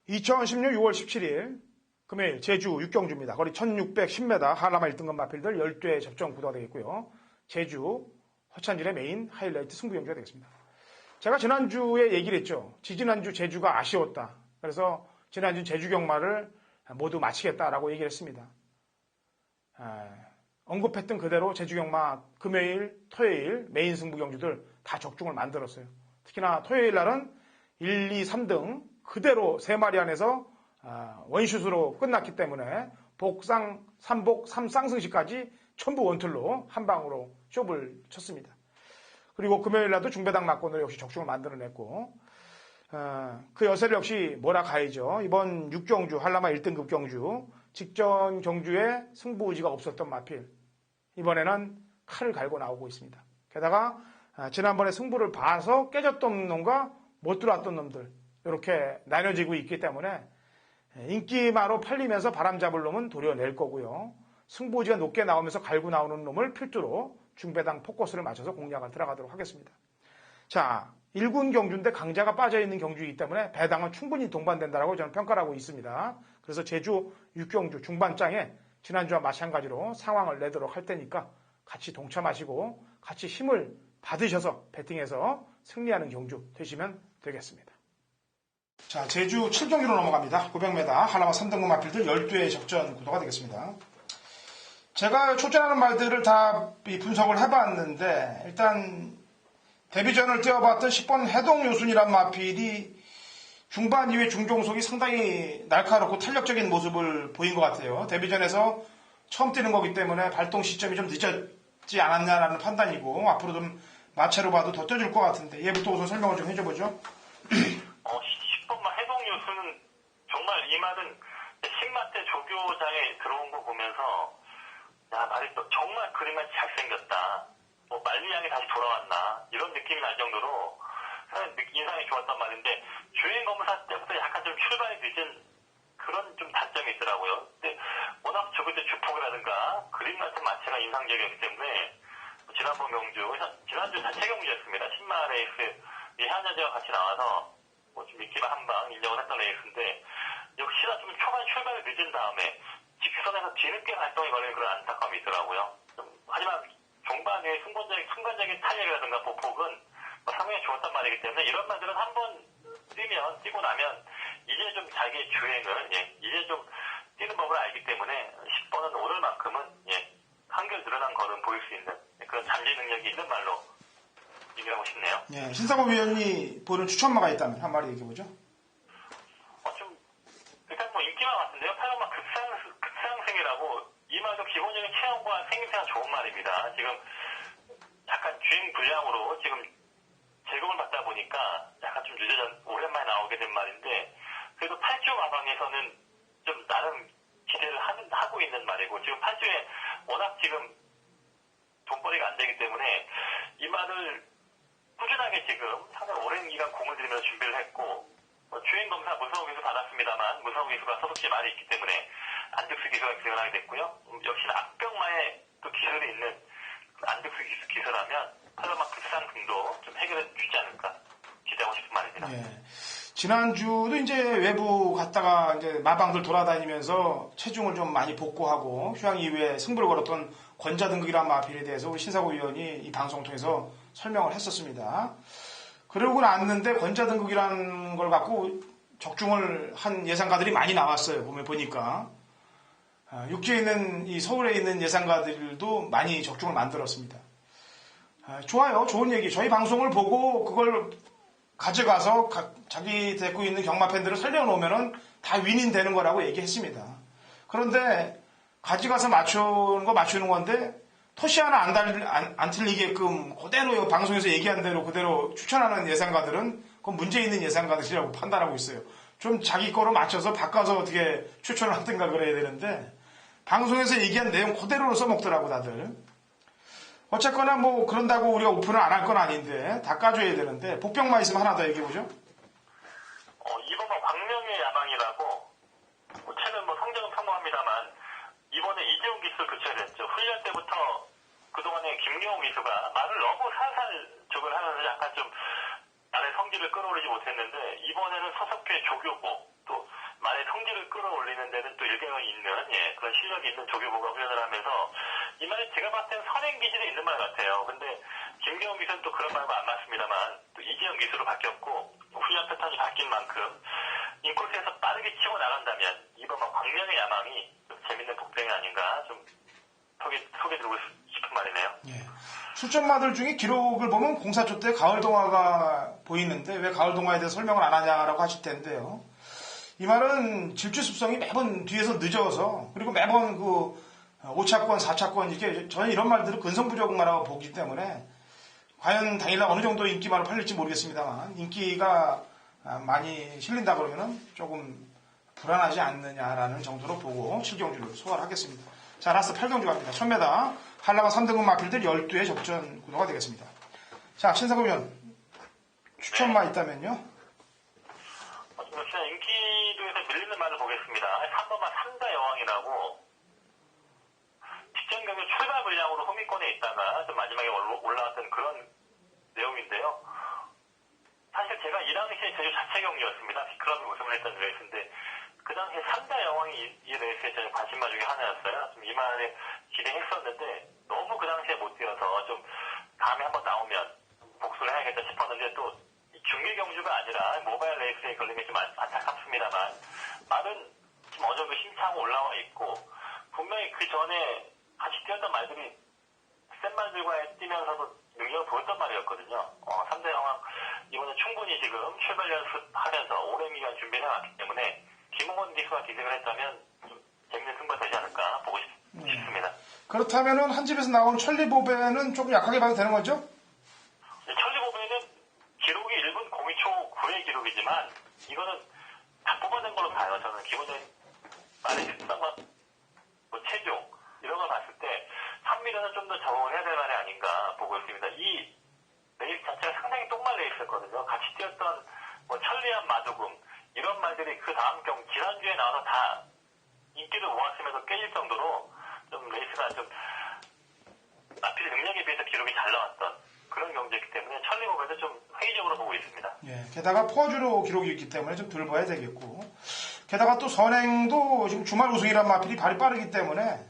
2016 6월 17일 금요일 제주 6경주입니다. 거리 1610m 한라마 1등급 마필들 12회 접전 구도가 되겠고요. 제주 허찬진의 메인 하이라이트 승부 경주가 되겠습니다. 제가 지난주에 얘기를 했죠. 지지난주 제주가 아쉬웠다. 그래서 지난주 제주 경마를 모두 마치겠다라고 얘기를 했습니다. 언급했던 그대로 제주 경마 금요일, 토요일 메인 승부 경주들 다 적중을 만들었어요. 특히나 토요일 날은 1, 2, 3등 그대로 3마리 안에서 원슛으로 끝났기 때문에 복상, 3복, 3쌍승시까지 전부 원툴로 한 방으로 쇼를 쳤습니다. 그리고 금요일날도 중배당 막권으로 역시 적중을 만들어냈고 그 여세를 역시 몰아가야죠. 이번 6경주 한라마 1등급 경주 직전 경주에 승부 의지가 없었던 마필 이번에는 칼을 갈고 나오고 있습니다. 게다가 지난번에 승부를 봐서 깨졌던 놈과 못 들어왔던 놈들 이렇게 나뉘어지고 있기 때문에 인기마로 팔리면서 바람 잡을 놈은 도려낼 거고요. 승부지가 높게 나오면서 갈고 나오는 놈을 필두로 중배당 포커스를 맞춰서 공략을 들어가도록 하겠습니다. 자, 1군 경주인데 강자가 빠져있는 경주이기 때문에 배당은 충분히 동반된다고 저는 평가를 하고 있습니다. 그래서 제주 6경주 중반장에 지난주와 마찬가지로 상황을 내도록 할 테니까 같이 동참하시고 같이 힘을 받으셔서 배팅해서 승리하는 경주 되시면 되겠습니다. 자, 제주 7경기로 넘어갑니다. 900m 한라마 3등급 마필들 12회 접전 구도가 되겠습니다. 제가 초전하는 말들을 다 분석을 해봤는데 일단 데뷔전을 뛰어봤던 10번 해동요순이란 마필이 중반 이후에 중종속이 상당히 날카롭고 탄력적인 모습을 보인 것 같아요. 데뷔전에서 처음 뛰는 거기 때문에 발동 시점이 좀 늦었지 않았냐라는 판단이고 앞으로 좀 마체로 봐도 더 뛰어줄 것 같은데 얘부터 우선 설명을 좀 해줘보죠. 10번만 해동요순은 정말 이 말은 신마 때 조교장에 들어온 거 보면서 야 말이 정말 그림만 잘생겼다. 말리양이 다시 돌아왔나 이런 느낌이 날 정도로 인상이 좋았단 말인데 주행 검사 때부터 약간 좀 출발이 늦은 그런 좀 단점이 있더라고요. 근데 워낙 저번 때 주폭이라든가 그림 같은 마체가 인상적이었기 때문에 지난번 경주 지난주 자체 경주였습니다. 신마 레이스 이 한여자와 같이 나와서 좀 인기만 한방 인정을 했던 레이스인데 역시나 좀 초반 출발이 늦은 다음에 직선에서 뒤늦게 발동이 걸리는 그런 안타까움이 있더라고요. 하지만 종반에 순간적인 탄력이라든가 보폭은 상당히 좋았단 말이기 때문에 이런 말들은 한번 뛰고 나면 이제 좀 자기의 주행을 이제 좀 뛰는 법을 알기 때문에 10번은 오늘만큼은 한결 늘어난 걸음 보일 수 있는 그런 잠재 능력이 있는 말로 얘기하고 싶네요. 예, 신사고 위원이 보는 추천마가 있다면 한 마디 얘기해보죠. 좀 일단 뭐 인기만 같은데요. 8번마 급상승이라고 이 말도 기본적인 체형과 생김새가 좋은 말입니다. 지금 약간 주행 불량으로 지금 제공을 받다 보니까 약간 좀 오랜만에 나오게 된 말인데 그래도 8주 마방에서는 좀 나름 기대를 하고 있는 말이고 지금 8주에 워낙 지금 돈벌이가 안 되기 때문에 이 말을 꾸준하게 지금 상당히 오랜 기간 공을 들이면서 준비를 했고 주행검사 무서운 기술 받았습니다만 무서운 기술과 소속지 말이 있기 때문에 안득수 기술가 기술을 하게 됐고요. 역시나 악병마에 또 기술이 있는 안득수 기술하면 팔로마 급상승도 좀 해결해 주지 않을까 기대하고 싶은 말입니다. 예. 지난주도 이제 외부 갔다가 이제 마방들 돌아다니면서 체중을 좀 많이 복구하고 휴양 이후에 승부를 걸었던 권자 등극이란 마필에 대해서 우리 신사고 위원이 이 방송을 통해서 설명을 했었습니다. 그러고 났는데 권자 등극이라는 걸 갖고 적중을 한 예상가들이 많이 나왔어요. 보니까 육지에 있는 이 서울에 있는 예상가들도 많이 적중을 만들었습니다. 좋아요. 좋은 얘기. 저희 방송을 보고 그걸 가져가서 자기 데리고 있는 경마 팬들을 살려놓으면은 다 윈인 되는 거라고 얘기했습니다. 그런데 가져가서 맞추는 건데 토시 하나 안 틀리게끔 그대로 방송에서 얘기한 대로 그대로 추천하는 예상가들은 그건 문제 있는 예상가들이라고 판단하고 있어요. 좀 자기 거로 맞춰서 바꿔서 어떻게 추천을 하든가 그래야 되는데 방송에서 얘기한 내용 그대로 써먹더라고 다들. 어쨌거나 뭐 그런다고 우리가 오픈을 안 할 건 아닌데 닦아줘야 되는데 복병만 있으면 하나 더 얘기해보죠. 이번은 광명의 야망이라고 최근 성적은 평범합니다만 이번에 이재용 기수 교체가 됐죠. 훈련 때부터 그동안에 김경호 기수가 말을 너무 살살 족을 하면서 약간 좀 말의 성질을 끌어올리지 못했는데 이번에는 소속회 조교보 또 말의 성질을 끌어올리는 데는 또 일경이 있는 그런 실력이 있는 조교보가 훈련을 하면서 이 말이 제가 봤을 땐 선행 기질이 있는 말 같아요. 근데 김경호 기수는 또 그런 말과 안 맞습니다만 또 이재용 기수로 바뀌었고 훈련 패턴이 바뀐 만큼 인코스에서 빠르게 치고 나간다면 이번 광명의 야망이 좀 재밌는 복병이 아닌가 좀 소개드리고 싶은 말이네요. 예. 출전마들 중에 기록을 보면 공사초 때 가을동화가 보이는데 왜 가을동화에 대해서 설명을 안 하냐라고 하실 텐데요. 이 말은 질주습성이 매번 뒤에서 늦어서 그리고 매번 그 5차권, 4차권 이렇게 저는 이런 말들을 근성부족마라고 보기 때문에 과연 당일날 어느 정도 인기만을 팔릴지 모르겠습니다만 인기가 많이 실린다 그러면은 조금 불안하지 않느냐라는 정도로 보고 7경주를 소화를 하겠습니다. 자, 라스트 8경주 갑니다. 1000m 한라가 3등급 마필들 12의 접전 구도가 되겠습니다. 자, 신사고 위원 추천마 있다면요? 역시나 인기도에서 밀리는 말을 보겠습니다. 3번만 삼다 여왕이라고 직전 경기 출발 물량으로 후미권에 있다가 좀 마지막에 올라왔던 그런 내용인데요. 사실 제가 이 당시에 제주 자체 경기였습니다. 비클럽이 우승을 했던 레이스인데 그 당시에 3다 여왕이 이 레이스에 제 관심마 중에 하나였어요. 좀 이 말에 기대했었는데 너무 그 당시에 못 뛰어서 좀 다음에 한번 나오면 복수를 해야겠다 싶었는데 또 중계 경주가 아니라 모바일 레이스에 걸린 게 좀 안타깝습니다만 말은 지금 어느 정도 심차고 올라와 있고 분명히 그 전에 같이 뛰었던 말들이 센 말들과 뛰면서도 능력을 보였던 말이었거든요. 3대 여왕 이번에 충분히 지금 출발 연습하면서 오랜 기간 준비를 해왔기 때문에 김홍원 기수가 기색을 했다면 좀 재밌는 승부가 되지 않을까 보고 싶습니다. 그렇다면은 한 집에서 나온 천리보배는 조금 약하게 봐도 되는 거죠? 천리보배는 기록이 1분 02초 9의 기록이지만 이거는 다 뽑아낸 걸로 봐요. 저는 기본적인 말의 실수과 체중 이런 걸 봤을 때 3미터는 좀 더 적응을 해야 될 말이 아닌가 보고 있습니다. 이 레이스 자체가 상당히 똥말 레이스였거든요. 같이 뛰었던 천리안 마두금 이런 말들이 그 다음 지난주에 나와서 다 인기를 모았으면서 깨질 정도로 좀 레이스가 좀 마필 능력에 비해서 기록이 잘 나왔던 그런 경기였기 때문에 천리보배도 좀 회의적으로 보고 있습니다. 예, 게다가 포주로 기록이 있기 때문에 좀 덜 봐야 되겠고 게다가 또 선행도 지금 주말 우승이란 마필이 발이 빠르기 때문에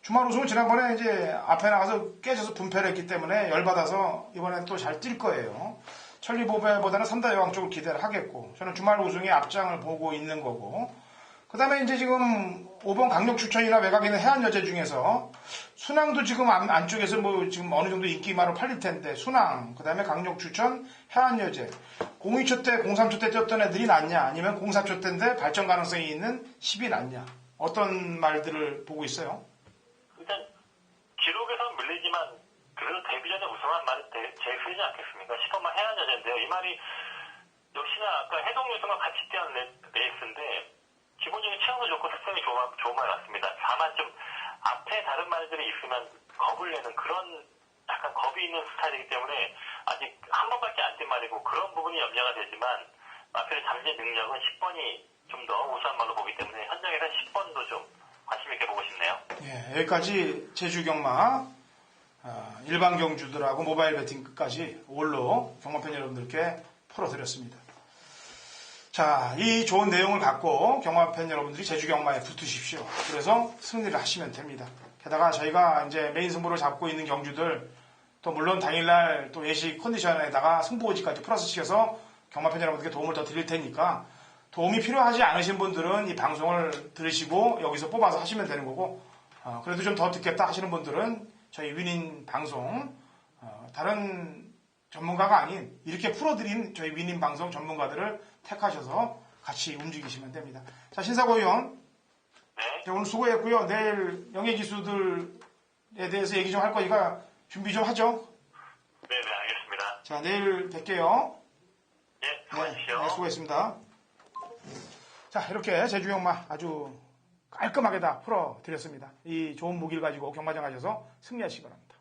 주말 우승은 지난번에 이제 앞에 나가서 깨져서 분패를 했기 때문에 열받아서 이번엔 또 잘 뛸 거예요. 천리보배보다는 3다 여왕 쪽을 기대를 하겠고 저는 주말 우승의 앞장을 보고 있는 거고 그 다음에 이제 지금 5번 강력 추천이나 외곽에 있는 해안여제 중에서 순항도 지금 안쪽에서 뭐 지금 어느 정도 인기마로 팔릴 텐데 순항, 그 다음에 강력 추천, 해안여제 02초 때, 03초 때 뛰었던 애들이 낫냐 아니면 04초 때인데 발전 가능성이 있는 10이 낫냐 어떤 말들을 보고 있어요? 일단 기록에선 밀리지만 그래도 데뷔 전에 우승한 말이 제일 쓰지 않겠습니까? 10번만 해안여제인데요. 이 말이 역시나 아까 해동요소가 같이 뛰는 레이스인데 기본적인 체형도 좋고 특성이 좋은 말 같습니다. 다만 좀 앞에 다른 말들이 있으면 겁을 내는 그런 약간 겁이 있는 스타일이기 때문에 아직 한 번밖에 안 뛴 말이고 그런 부분이 염려가 되지만 마필의 잠재 능력은 10번이 좀 더 우수한 말로 보기 때문에 현장에서 10번도 좀 관심 있게 보고 싶네요. 예, 여기까지 제주 경마 일반 경주들하고 모바일 배팅 끝까지 올로 경마팬 여러분들께 풀어드렸습니다. 자, 이 좋은 내용을 갖고 경마팬 여러분들이 제주 경마에 붙으십시오. 그래서 승리를 하시면 됩니다. 게다가 저희가 이제 메인 승부를 잡고 있는 경주들 또 물론 당일날 또 예시 컨디션에다가 승부오지까지 플러스 시켜서 경마팬 여러분들께 도움을 더 드릴 테니까 도움이 필요하지 않으신 분들은 이 방송을 들으시고 여기서 뽑아서 하시면 되는 거고 그래도 좀 더 듣겠다 하시는 분들은 저희 위닌 방송 다른 전문가가 아닌 이렇게 풀어드린 저희 위닌 방송 전문가들을 택하셔서 같이 움직이시면 됩니다. 자, 신사고 의원. 네. 오늘 수고했고요. 내일 영예기수들에 대해서 얘기 좀 할 거니까 준비 좀 하죠. 네, 알겠습니다. 자, 내일 뵐게요. 예, 수고하십시오. 네, 수고했습니다. 자, 이렇게 제주 경마 아주 깔끔하게 다 풀어드렸습니다. 이 좋은 무기를 가지고 경마장 가셔서 승리하시기 바랍니다.